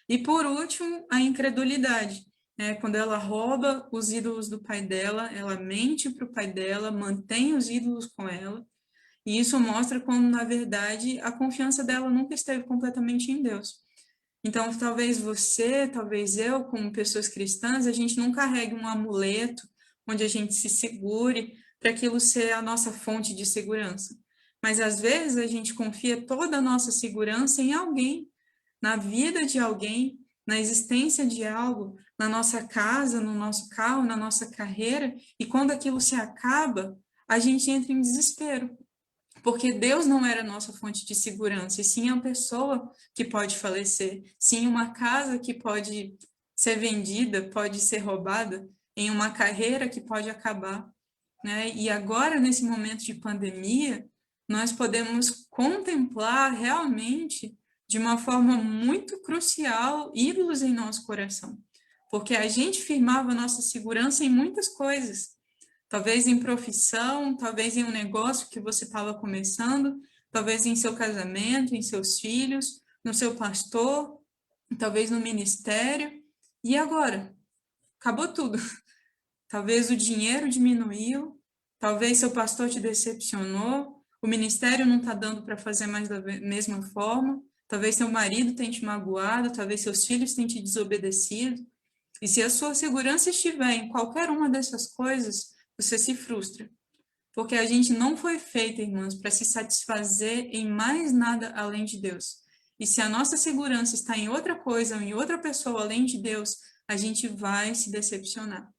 E por último, a incredulidade. Quando ela rouba os ídolos do pai dela, ela mente para o pai dela, mantém os ídolos com ela, e isso mostra como, na verdade, a confiança dela nunca esteve completamente em Deus. Então, talvez você, talvez eu, como pessoas cristãs, a gente não carregue um amuleto onde a gente se segure para aquilo ser a nossa fonte de segurança. Mas, às vezes, a gente confia toda a nossa segurança em alguém, na vida de alguém, na existência de algo, na nossa casa, no nosso carro, na nossa carreira, e quando aquilo se acaba, a gente entra em desespero, porque Deus não era a nossa fonte de segurança, e sim a pessoa que pode falecer, sim uma casa que pode ser vendida, pode ser roubada, em uma carreira que pode acabar, né? E agora, nesse momento de pandemia, nós podemos contemplar realmente, de uma forma muito crucial, ídolos em nosso coração, porque a gente firmava nossa segurança em muitas coisas, talvez em profissão, talvez em um negócio que você estava começando, talvez em seu casamento, em seus filhos, no seu pastor, talvez no ministério. E agora? Acabou tudo. Talvez o dinheiro diminuiu, talvez seu pastor te decepcionou, o ministério não está dando para fazer mais da mesma forma, talvez seu marido tenha te magoado, talvez seus filhos tenham te desobedecido. E se a sua segurança estiver em qualquer uma dessas coisas, você se frustra. Porque a gente não foi feita, irmãos, para se satisfazer em mais nada além de Deus. E se a nossa segurança está em outra coisa ou em outra pessoa além de Deus, a gente vai se decepcionar.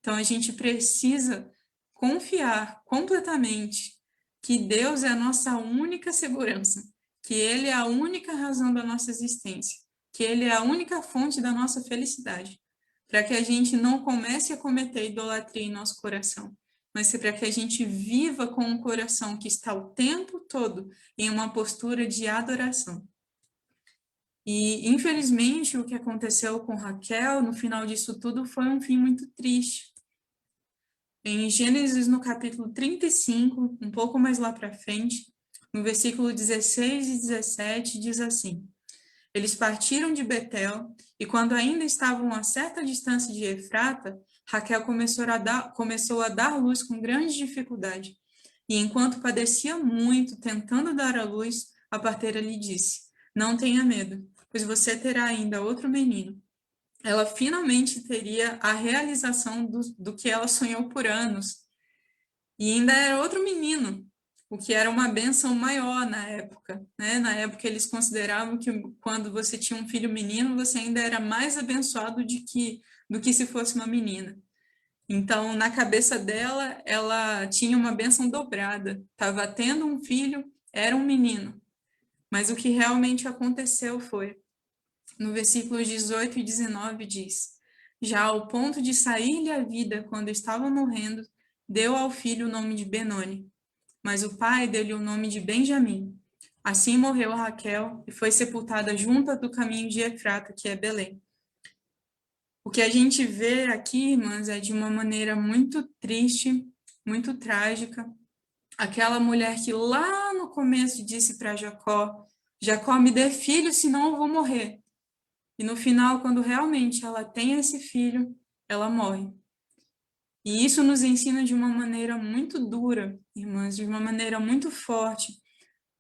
Então, a gente precisa confiar completamente que Deus é a nossa única segurança, que Ele é a única razão da nossa existência, que Ele é a única fonte da nossa felicidade, para que a gente não comece a cometer idolatria em nosso coração, mas para que a gente viva com um coração que está o tempo todo em uma postura de adoração. E, infelizmente, o que aconteceu com Raquel, no final disso tudo, foi um fim muito triste. Em Gênesis, no capítulo 35, um pouco mais lá para frente, no versículo 16 e 17, diz assim: Eles partiram de Betel, e quando ainda estavam a certa distância de Efrata, Raquel começou a dar luz com grande dificuldade. E enquanto padecia muito, tentando dar à luz, a parteira lhe disse: Não tenha medo, pois você terá ainda outro menino. Ela finalmente teria a realização do que ela sonhou por anos. E ainda era outro menino, o que era uma bênção maior na época, né? Na época eles consideravam que quando você tinha um filho menino, você ainda era mais abençoado do que se fosse uma menina. Então, na cabeça dela, ela tinha uma bênção dobrada. Estava tendo um filho, era um menino. Mas o que realmente aconteceu foi, no versículos 18 e 19 diz: Já ao ponto de sair-lhe a vida quando estava morrendo, deu ao filho o nome de Benoni, mas o pai deu-lhe o nome de Benjamim. Assim morreu Raquel e foi sepultada junto do caminho de Efrata, que é Belém. O que a gente vê aqui, irmãs, é de uma maneira muito triste, muito trágica. Aquela mulher que lá no começo disse para Jacó: Jacó, me dê filho, senão eu vou morrer. E no final, quando realmente ela tem esse filho, ela morre. E isso nos ensina de uma maneira muito dura, irmãs, de uma maneira muito forte,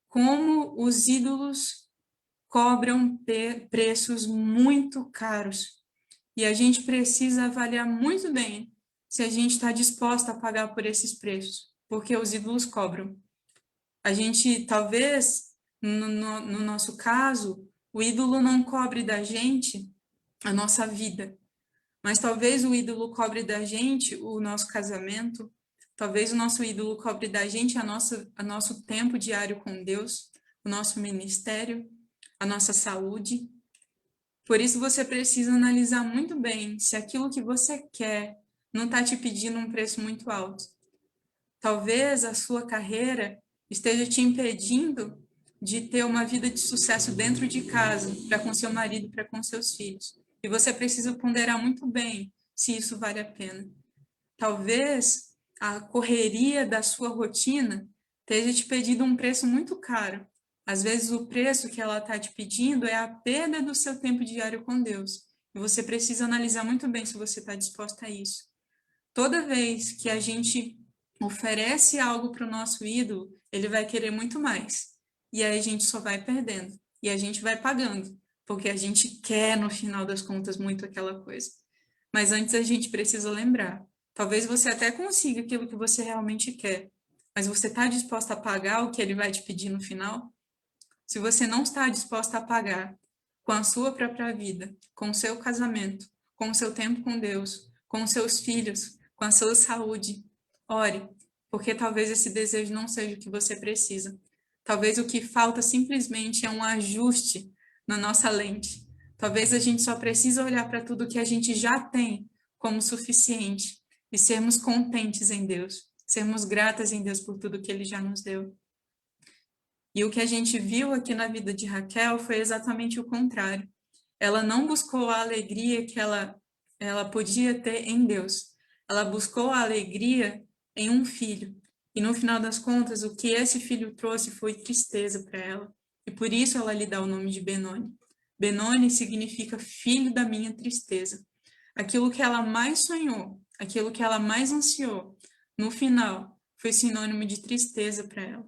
como os ídolos cobram preços muito caros. E a gente precisa avaliar muito bem se a gente está disposta a pagar por esses preços, porque os ídolos cobram. A gente, talvez, no nosso caso, o ídolo não cobre da gente a nossa vida, mas talvez o ídolo cobre da gente o nosso casamento, talvez o nosso ídolo cobre da gente a nosso tempo diário com Deus, o nosso ministério, a nossa saúde. Por isso você precisa analisar muito bem se aquilo que você quer não está te pedindo um preço muito alto. Talvez a sua carreira esteja te impedindo de ter uma vida de sucesso dentro de casa, para com seu marido, para com seus filhos. E você precisa ponderar muito bem se isso vale a pena. Talvez a correria da sua rotina esteja te pedindo um preço muito caro. Às vezes o preço que ela está te pedindo é a perda do seu tempo diário com Deus. E você precisa analisar muito bem se você está disposta a isso. Toda vez que a gente oferece algo para o nosso ídolo, ele vai querer muito mais. E aí a gente só vai perdendo. E a gente vai pagando. Porque a gente quer, no final das contas, muito aquela coisa. Mas antes a gente precisa lembrar. Talvez você até consiga aquilo que você realmente quer. Mas você está disposta a pagar o que ele vai te pedir no final? Se você não está disposta a pagar com a sua própria vida, com o seu casamento, com o seu tempo com Deus, com os seus filhos, com a sua saúde, ore, porque talvez esse desejo não seja o que você precisa. Talvez o que falta simplesmente é um ajuste na nossa lente. Talvez a gente só precisa olhar para tudo que a gente já tem como suficiente e sermos contentes em Deus, sermos gratas em Deus por tudo que Ele já nos deu. E o que a gente viu aqui na vida de Raquel foi exatamente o contrário. Ela não buscou a alegria que ela podia ter em Deus. Ela buscou a alegria em um filho. E no final das contas, o que esse filho trouxe foi tristeza para ela. E por isso ela lhe dá o nome de Benoni. Benoni significa filho da minha tristeza. Aquilo que ela mais sonhou, aquilo que ela mais ansiou, no final, foi sinônimo de tristeza para ela.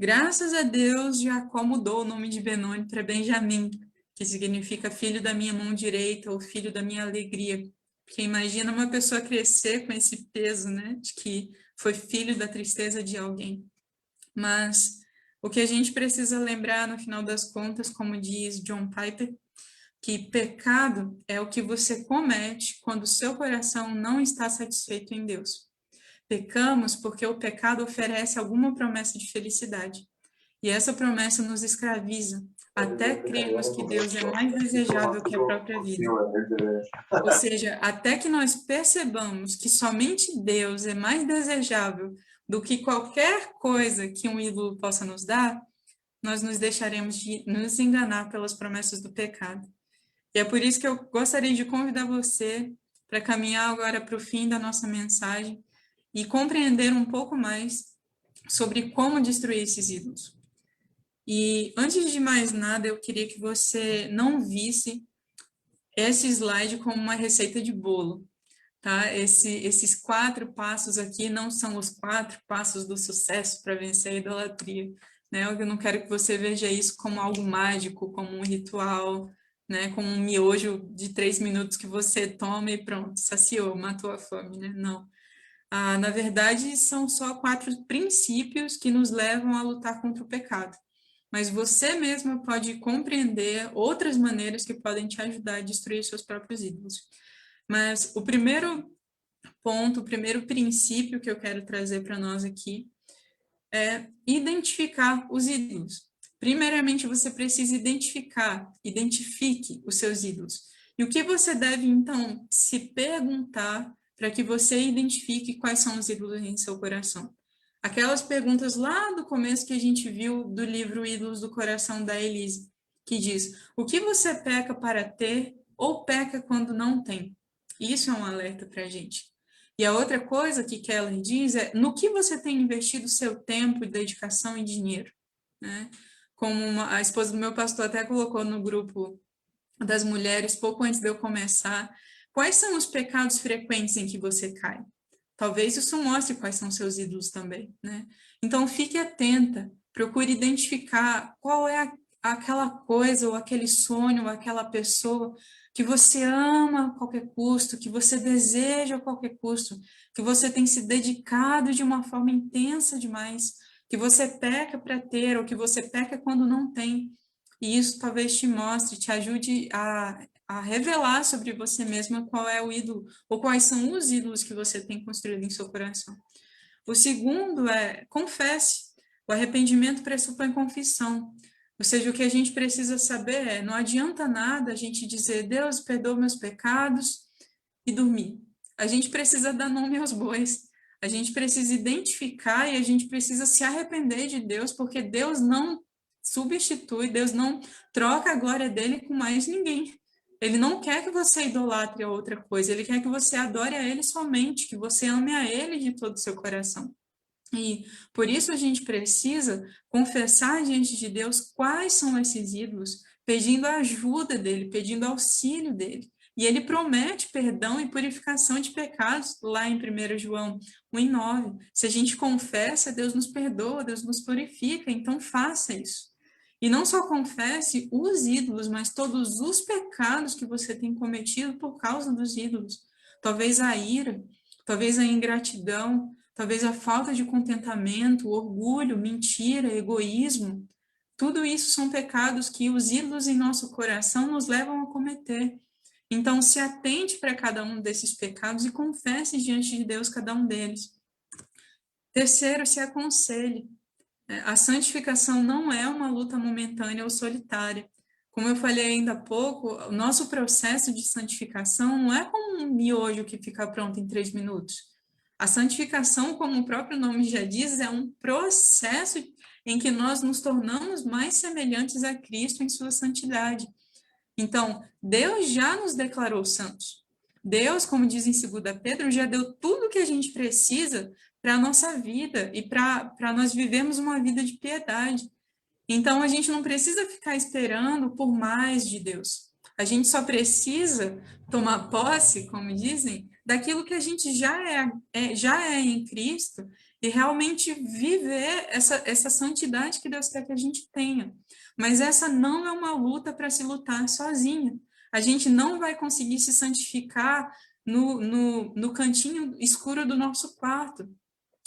Graças a Deus, Jacó mudou o nome de Benoni para Benjamim, que significa filho da minha mão direita ou filho da minha alegria. Porque imagina uma pessoa crescer com esse peso, né, de que foi filho da tristeza de alguém. Mas o que a gente precisa lembrar, no final das contas, como diz John Piper, que pecado é o que você comete quando o seu coração não está satisfeito em Deus. Pecamos porque o pecado oferece alguma promessa de felicidade. E essa promessa nos escraviza, até crermos que Deus é mais desejável que a própria vida. Ou seja, até que nós percebamos que somente Deus é mais desejável do que qualquer coisa que um ídolo possa nos dar, nós nos deixaremos de nos enganar pelas promessas do pecado. E é por isso que eu gostaria de convidar você para caminhar agora para o fim da nossa mensagem e compreender um pouco mais sobre como destruir esses ídolos. E antes de mais nada, eu queria que você não visse esse slide como uma receita de bolo, tá? Esses 4 passos aqui não são os 4 passos do sucesso para vencer a idolatria, né? Eu não quero que você veja isso como algo mágico, como um ritual, né? Como um miojo de 3 minutos que você toma e pronto, saciou, matou a fome, né? Não. Na verdade, são só 4 princípios que nos levam a lutar contra o pecado. Mas você mesma pode compreender outras maneiras que podem te ajudar a destruir seus próprios ídolos. Mas o primeiro ponto, o primeiro princípio que eu quero trazer para nós aqui é identificar os ídolos. Primeiramente, você precisa identifique os seus ídolos. E o que você deve, então, se perguntar para que você identifique quais são os ídolos em seu coração? Aquelas perguntas lá do começo que a gente viu do livro Ídolos do Coração, da Elise, que diz, o que você peca para ter ou peca quando não tem? Isso é um alerta para a gente. E a outra coisa que Keller diz é, no que você tem investido seu tempo, dedicação e dinheiro? Né? Como a esposa do meu pastor até colocou no grupo das mulheres, pouco antes de eu começar, quais são os pecados frequentes em que você cai? Talvez isso mostre quais são seus ídolos também, né? Então, fique atenta, procure identificar qual é aquela coisa, ou aquele sonho, ou aquela pessoa que você ama a qualquer custo, que você deseja a qualquer custo, que você tem se dedicado de uma forma intensa demais, que você peca para ter, ou que você peca quando não tem. E isso talvez te mostre, te ajude a revelar sobre você mesma qual é o ídolo, ou quais são os ídolos que você tem construído em seu coração. O segundo é confesse. O arrependimento pressupõe confissão. Ou seja, o que a gente precisa saber é, não adianta nada a gente dizer, Deus, perdoa meus pecados e dormir. A gente precisa dar nome aos bois. A gente precisa identificar e a gente precisa se arrepender de Deus, porque Deus não substitui, Deus não troca a glória dele com mais ninguém. Ele não quer que você idolatre a outra coisa, ele quer que você adore a ele somente, que você ame a ele de todo o seu coração. E por isso a gente precisa confessar diante de Deus quais são esses ídolos, pedindo a ajuda dele, pedindo auxílio dele. E ele promete perdão e purificação de pecados lá em 1 João 1:9. Se a gente confessa, Deus nos perdoa, Deus nos purifica, então faça isso. E não só confesse os ídolos, mas todos os pecados que você tem cometido por causa dos ídolos. Talvez a ira, talvez a ingratidão, talvez a falta de contentamento, orgulho, mentira, egoísmo. Tudo isso são pecados que os ídolos em nosso coração nos levam a cometer. Então, se atente para cada um desses pecados e confesse diante de Deus cada um deles. Terceiro, se aconselhe. A santificação não é uma luta momentânea ou solitária. Como eu falei ainda há pouco, o nosso processo de santificação não é como um miojo que fica pronto em 3 minutos. A santificação, como o próprio nome já diz, é um processo em que nós nos tornamos mais semelhantes a Cristo em sua santidade. Então, Deus já nos declarou santos. Deus, como diz em 2 Pedro, já deu tudo o que a gente precisa para a nossa vida e para nós vivermos uma vida de piedade. Então, a gente não precisa ficar esperando por mais de Deus. A gente só precisa tomar posse, como dizem, daquilo que a gente já é em Cristo e realmente viver essa santidade que Deus quer que a gente tenha. Mas essa não é uma luta para se lutar sozinha. A gente não vai conseguir se santificar no cantinho escuro do nosso quarto.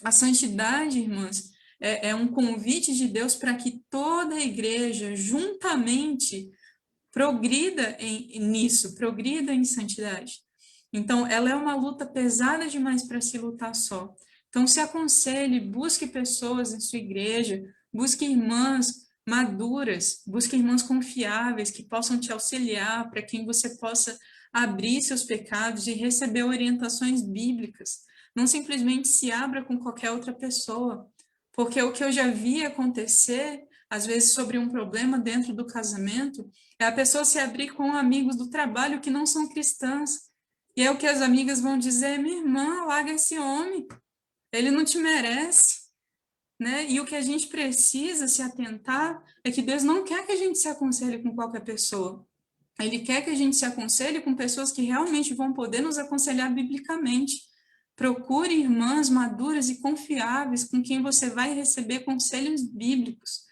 A santidade, irmãs, é um convite de Deus para que toda a igreja, juntamente, progrida nisso, progrida em santidade. Então, ela é uma luta pesada demais para se lutar só. Então, se aconselhe, busque pessoas em sua igreja, busque irmãs maduras, busque irmãs confiáveis que possam te auxiliar, para quem você possa abrir seus pecados e receber orientações bíblicas. Não simplesmente se abra com qualquer outra pessoa, porque o que eu já vi acontecer, às vezes sobre um problema dentro do casamento, é a pessoa se abrir com amigos do trabalho que não são cristãs. E é o que as amigas vão dizer: minha irmã, larga esse homem, ele não te merece, né? E o que a gente precisa se atentar é que Deus não quer que a gente se aconselhe com qualquer pessoa. Ele quer que a gente se aconselhe com pessoas que realmente vão poder nos aconselhar biblicamente. Procure irmãs maduras e confiáveis com quem você vai receber conselhos bíblicos.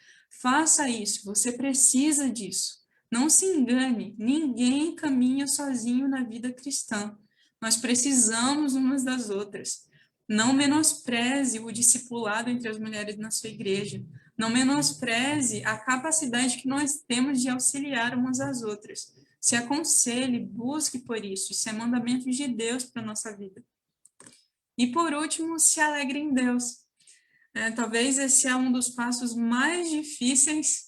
Faça isso, você precisa disso. Não se engane, ninguém caminha sozinho na vida cristã. Nós precisamos umas das outras. Não menospreze o discipulado entre as mulheres na sua igreja. Não menospreze a capacidade que nós temos de auxiliar umas às outras. Se aconselhe, busque por isso. Isso é mandamento de Deus para a nossa vida. E por último, se alegre em Deus. Talvez esse é um dos passos mais difíceis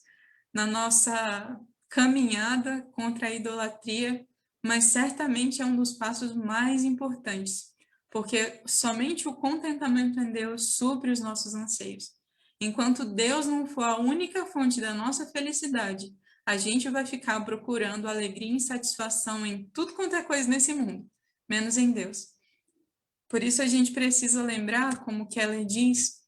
na nossa caminhada contra a idolatria, mas certamente é um dos passos mais importantes, porque somente o contentamento em Deus supre os nossos anseios. Enquanto Deus não for a única fonte da nossa felicidade, a gente vai ficar procurando alegria e satisfação em tudo quanto é coisa nesse mundo, menos em Deus. Por isso a gente precisa lembrar, como Keller diz,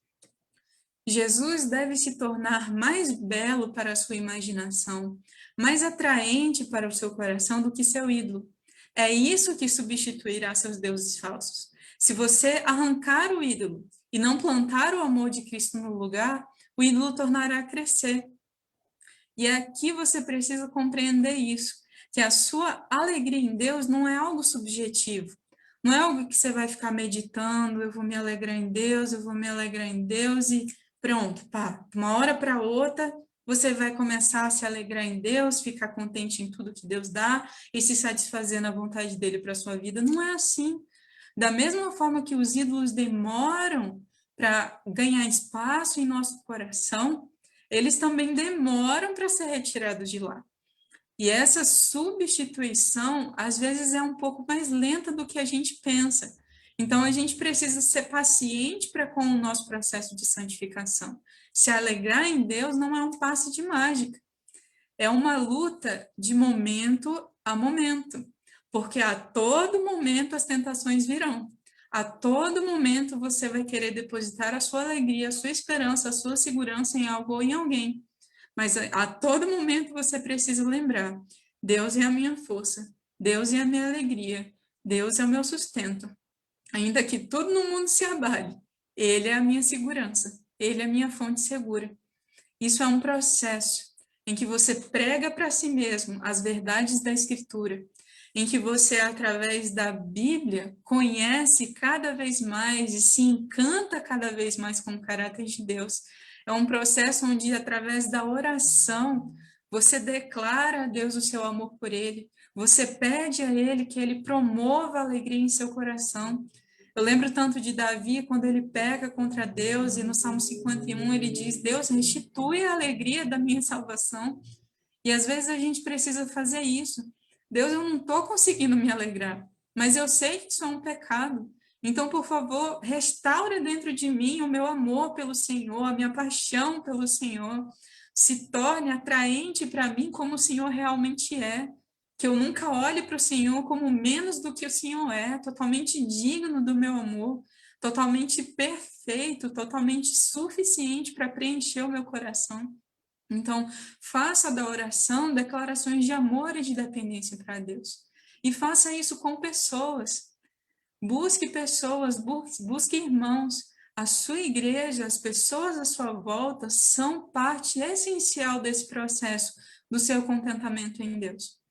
Jesus deve se tornar mais belo para a sua imaginação, mais atraente para o seu coração do que seu ídolo. É isso que substituirá seus deuses falsos. Se você arrancar o ídolo e não plantar o amor de Cristo no lugar, o ídolo tornará a crescer. E aqui você precisa compreender isso, que a sua alegria em Deus não é algo subjetivo. Não é algo que você vai ficar meditando, eu vou me alegrar em Deus, eu vou me alegrar em Deus e pronto, pá, de uma hora para outra, você vai começar a se alegrar em Deus, ficar contente em tudo que Deus dá e se satisfazer na vontade dele para a sua vida. Não é assim. Da mesma forma que os ídolos demoram para ganhar espaço em nosso coração, eles também demoram para ser retirados de lá. E essa substituição, às vezes, é um pouco mais lenta do que a gente pensa. Então, a gente precisa ser paciente com o nosso processo de santificação. Se alegrar em Deus não é um passe de mágica. É uma luta de momento a momento. Porque a todo momento as tentações virão. A todo momento você vai querer depositar a sua alegria, a sua esperança, a sua segurança em algo ou em alguém. Mas a todo momento você precisa lembrar: Deus é a minha força, Deus é a minha alegria, Deus é o meu sustento. Ainda que tudo no mundo se abale, Ele é a minha segurança, Ele é a minha fonte segura. Isso é um processo em que você prega para si mesmo as verdades da Escritura, em que você, através da Bíblia, conhece cada vez mais e se encanta cada vez mais com o caráter de Deus. É um processo onde, através da oração, você declara a Deus o seu amor por Ele, você pede a Ele que Ele promova a alegria em seu coração. Eu lembro tanto de Davi, quando ele peca contra Deus, e no Salmo 51 ele diz: Deus, restitui a alegria da minha salvação. E às vezes a gente precisa fazer isso. Deus, eu não estou conseguindo me alegrar, mas eu sei que isso é um pecado. Então, por favor, restaura dentro de mim o meu amor pelo Senhor, a minha paixão pelo Senhor. Se torne atraente para mim como o Senhor realmente é. Que eu nunca olhe para o Senhor como menos do que o Senhor é, totalmente digno do meu amor, totalmente perfeito, totalmente suficiente para preencher o meu coração. Então, faça da oração declarações de amor e de dependência para Deus. E faça isso com pessoas. Busque pessoas, busque irmãos. A sua igreja, as pessoas à sua volta são parte essencial desse processo do seu contentamento em Deus.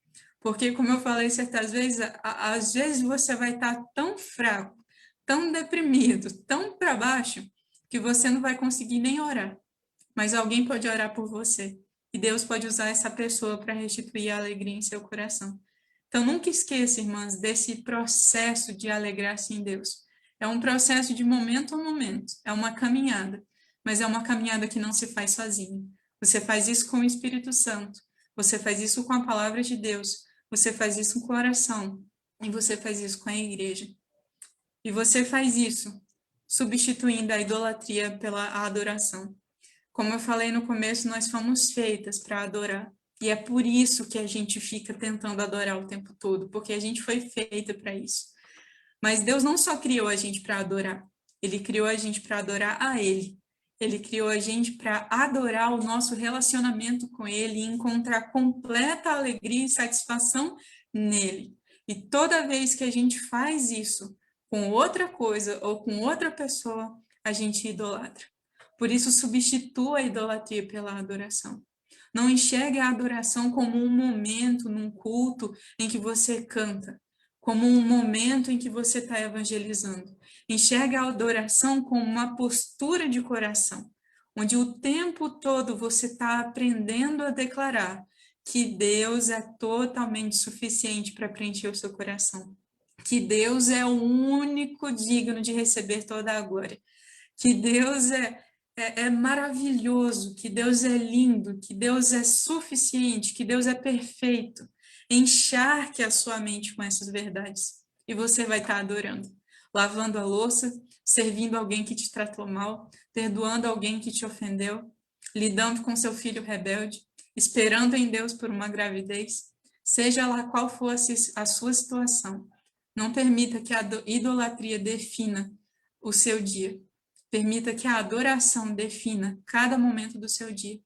Porque, como eu falei certas vezes, às vezes você vai estar tão fraco, tão deprimido, tão para baixo, que você não vai conseguir nem orar. Mas alguém pode orar por você. e Deus pode usar essa pessoa para restituir a alegria em seu coração. Então, nunca esqueça, irmãs, desse processo de alegrar-se em Deus. É um processo de momento a momento, é uma caminhada, mas é uma caminhada que não se faz sozinha. Você faz isso com o Espírito Santo, você faz isso com a palavra de Deus, você faz isso com o coração, e você faz isso com a igreja. E você faz isso substituindo a idolatria pela adoração. Como eu falei no começo, nós fomos feitas para adorar. E é por isso que a gente fica tentando adorar o tempo todo, porque a gente foi feita para isso. Mas Deus não só criou a gente para adorar, Ele criou a gente para adorar a Ele. Ele criou a gente para adorar o nosso relacionamento com Ele e encontrar completa alegria e satisfação nele. E toda vez que a gente faz isso com outra coisa ou com outra pessoa, a gente idolatra. Por isso, substitua a idolatria pela adoração. Não enxergue a adoração como um momento num culto em que você canta, como um momento em que você está evangelizando. Enxergue a adoração como uma postura de coração, onde o tempo todo você está aprendendo a declarar que Deus é totalmente suficiente para preencher o seu coração, que Deus é o único digno de receber toda a glória, que Deus é maravilhoso, que Deus é lindo, que Deus é suficiente, que Deus é perfeito. Encharque a sua mente com essas verdades e você vai estar adorando, lavando a louça, servindo alguém que te tratou mal, perdoando alguém que te ofendeu, lidando com seu filho rebelde, esperando em Deus por uma gravidez, seja lá qual for a sua situação. Não permita que a idolatria defina o seu dia. Permita que a adoração defina cada momento do seu dia.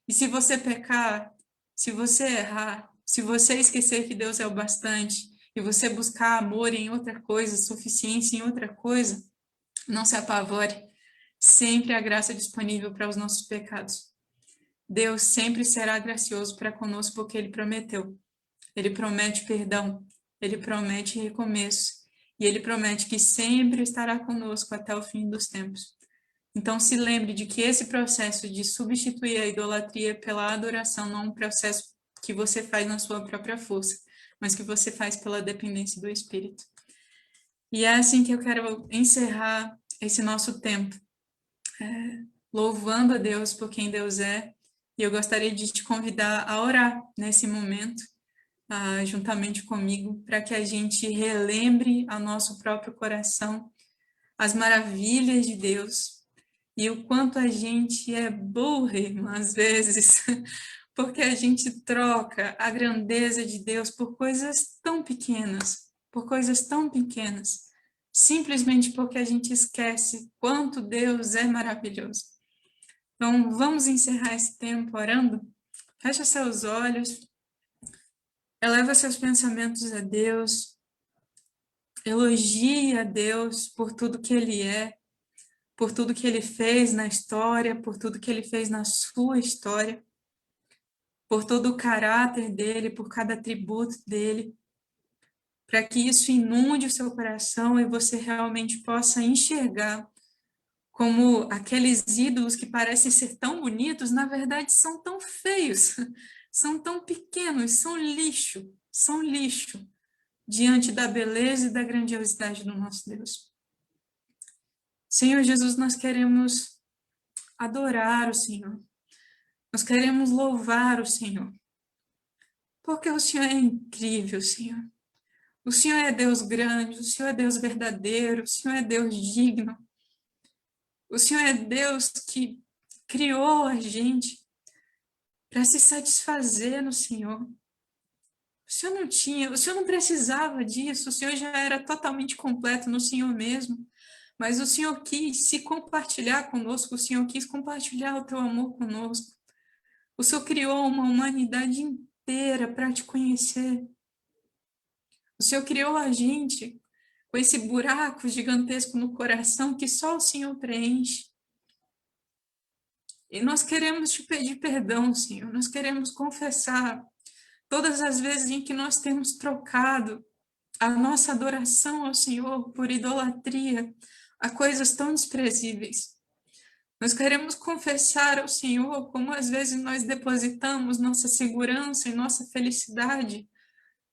E se você pecar, se você errar, se você esquecer que Deus é o bastante e você buscar amor em outra coisa, suficiência em outra coisa, não se apavore. Sempre há graça disponível para os nossos pecados. Deus sempre será gracioso para conosco porque Ele prometeu. Ele promete perdão, Ele promete recomeço e Ele promete que sempre estará conosco até o fim dos tempos. Então, se lembre de que esse processo de substituir a idolatria pela adoração não é um processo que você faz na sua própria força, mas que você faz pela dependência do Espírito. E é assim que eu quero encerrar esse nosso tempo, louvando a Deus por quem Deus é, e eu gostaria de te convidar a orar nesse momento, juntamente comigo, para que a gente relembre ao nosso próprio coração as maravilhas de Deus, e o quanto a gente é burro, às vezes, porque a gente troca a grandeza de Deus por coisas tão pequenas, simplesmente porque a gente esquece quanto Deus é maravilhoso. Então, vamos encerrar esse tempo orando? Fecha seus olhos, eleva seus pensamentos a Deus, elogie a Deus por tudo que Ele é, por tudo que Ele fez na história, por tudo que Ele fez na sua história, por todo o caráter dEle, por cada atributo dEle, para que isso inunde o seu coração e você realmente possa enxergar como aqueles ídolos que parecem ser tão bonitos, na verdade são tão feios, são tão pequenos, são lixo, diante da beleza e da grandiosidade do nosso Deus. Senhor Jesus, nós queremos adorar o Senhor, nós queremos louvar o Senhor, porque o Senhor é incrível, Senhor. O Senhor é Deus grande, o Senhor é Deus verdadeiro, o Senhor é Deus digno. O Senhor é Deus que criou a gente para se satisfazer no Senhor. O Senhor não precisava disso, o Senhor já era totalmente completo no Senhor mesmo. Mas o Senhor quis se compartilhar conosco, o Senhor quis compartilhar o teu amor conosco. O Senhor criou uma humanidade inteira para te conhecer. O Senhor criou a gente com esse buraco gigantesco no coração que só o Senhor preenche. E nós queremos te pedir perdão, Senhor. Nós queremos confessar todas as vezes em que nós temos trocado a nossa adoração ao Senhor por idolatria, a coisas tão desprezíveis. Nós queremos confessar ao Senhor como às vezes nós depositamos nossa segurança e nossa felicidade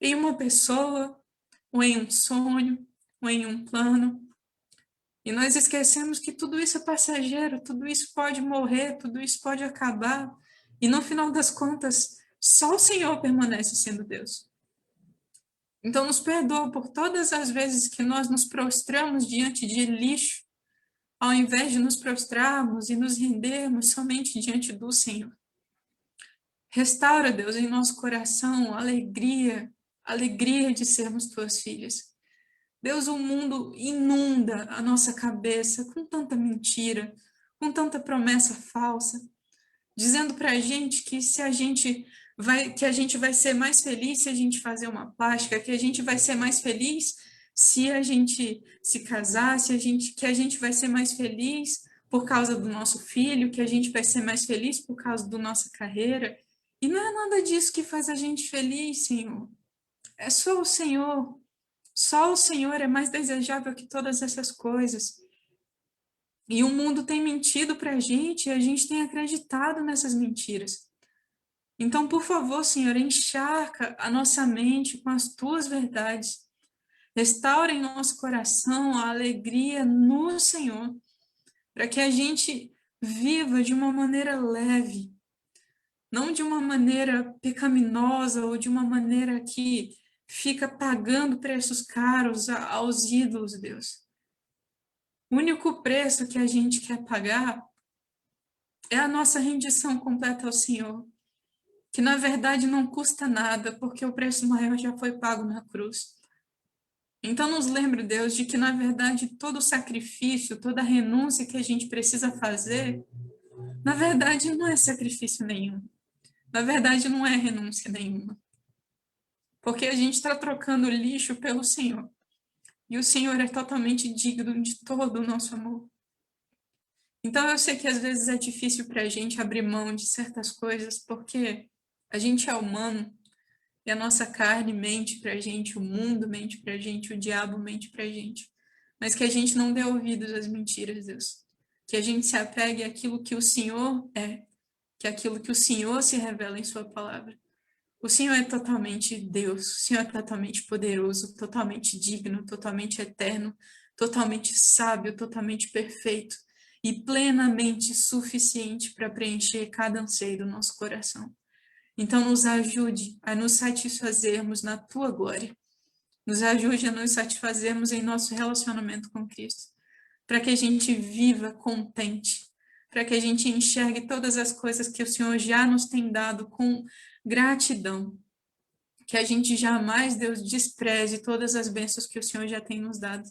em uma pessoa, ou em um sonho, ou em um plano. E nós esquecemos que tudo isso é passageiro, tudo isso pode morrer, tudo isso pode acabar. E no final das contas, só o Senhor permanece sendo Deus. Então, nos perdoa por todas as vezes que nós nos prostramos diante de lixo, ao invés de nos prostrarmos e nos rendermos somente diante do Senhor. Restaura, Deus, em nosso coração alegria, alegria de sermos tuas filhas. Deus, o mundo inunda a nossa cabeça com tanta mentira, com tanta promessa falsa, dizendo para a gente que que a gente vai ser mais feliz se a gente fazer uma plástica, que a gente vai ser mais feliz se a gente se casar, que a gente vai ser mais feliz por causa do nosso filho, que a gente vai ser mais feliz por causa da nossa carreira. E não é nada disso que faz a gente feliz, Senhor. É só o Senhor. Só o Senhor é mais desejável que todas essas coisas. E o mundo tem mentido para a gente e a gente tem acreditado nessas mentiras. Então, por favor, Senhor, encharca a nossa mente com as tuas verdades. Restaura em nosso coração a alegria no Senhor, para que a gente viva de uma maneira leve, não de uma maneira pecaminosa ou de uma maneira que fica pagando preços caros aos ídolos, Deus. O único preço que a gente quer pagar é a nossa rendição completa ao Senhor, que na verdade não custa nada, porque o preço maior já foi pago na cruz. Então nos lembre, Deus, de que na verdade todo sacrifício, toda renúncia que a gente precisa fazer, na verdade não é sacrifício nenhum. Na verdade não é renúncia nenhuma. Porque a gente está trocando lixo pelo Senhor. E o Senhor é totalmente digno de todo o nosso amor. Então, eu sei que às vezes é difícil para a gente abrir mão de certas coisas, porque a gente é humano e a nossa carne mente para a gente, o mundo mente para a gente, o diabo mente para a gente. Mas que a gente não dê ouvidos às mentiras, Deus. Que a gente se apegue àquilo que o Senhor é, que é aquilo que o Senhor se revela em Sua palavra. O Senhor é totalmente Deus, o Senhor é totalmente poderoso, totalmente digno, totalmente eterno, totalmente sábio, totalmente perfeito e plenamente suficiente para preencher cada anseio do nosso coração. Então, nos ajude a nos satisfazermos na tua glória. Nos ajude a nos satisfazermos em nosso relacionamento com Cristo, para que a gente viva contente, para que a gente enxergue todas as coisas que o Senhor já nos tem dado com gratidão, que a gente jamais, Deus, despreze todas as bênçãos que o Senhor já tem nos dado.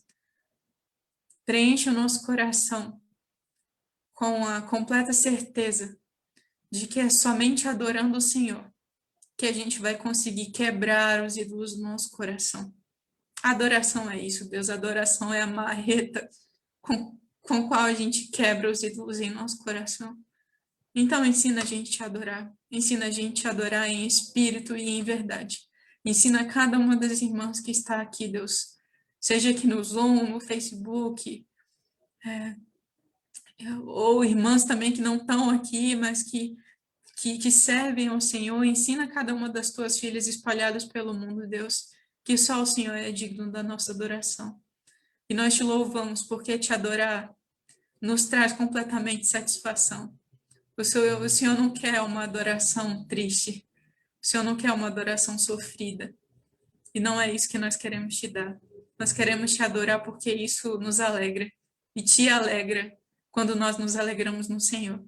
Preenche o nosso coração com a completa certeza de que é somente adorando o Senhor que a gente vai conseguir quebrar os ídolos do nosso coração. Adoração é isso, Deus. Adoração é a marreta com qual a gente quebra os ídolos em nosso coração. Então, ensina a gente a adorar. Ensina a gente a adorar em espírito e em verdade. Ensina cada uma das irmãs que está aqui, Deus. Seja aqui no Zoom, no Facebook, ou irmãs também que não estão aqui, mas que servem ao Senhor. Ensina cada uma das tuas filhas espalhadas pelo mundo, Deus, que só o Senhor é digno da nossa adoração. E nós te louvamos, porque te adorar nos traz completamente satisfação. O Senhor não quer uma adoração triste. O Senhor não quer uma adoração sofrida. E não é isso que nós queremos te dar. Nós queremos te adorar porque isso nos alegra. E te alegra quando nós nos alegramos no Senhor.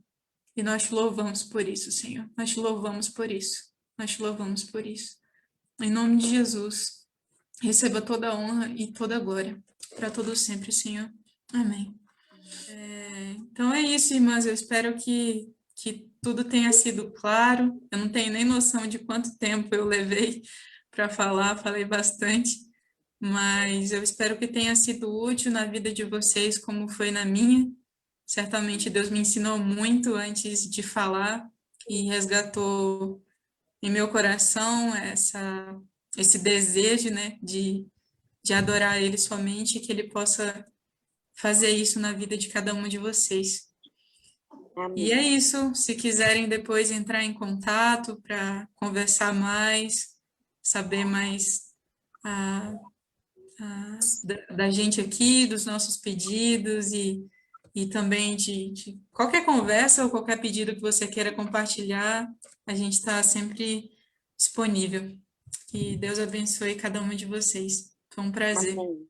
E nós te louvamos por isso, Senhor. Nós te louvamos por isso. Nós te louvamos por isso. Em nome de Jesus, receba toda a honra e toda a glória. Para todos sempre, Senhor. Amém. Então é isso, irmãs. Eu espero que tudo tenha sido claro. Eu não tenho nem noção de quanto tempo eu levei para falar, falei bastante, mas eu espero que tenha sido útil na vida de vocês, como foi na minha. Certamente Deus me ensinou muito antes de falar e resgatou em meu coração esse desejo, né, de adorar Ele somente e que Ele possa fazer isso na vida de cada um de vocês. E Amém. é isso. Se quiserem depois entrar em contato para conversar mais, saber mais da gente aqui, dos nossos pedidos e também de qualquer conversa ou qualquer pedido que você queira compartilhar, a gente está sempre disponível. Que Deus abençoe cada uma de vocês. Foi um prazer. Amém.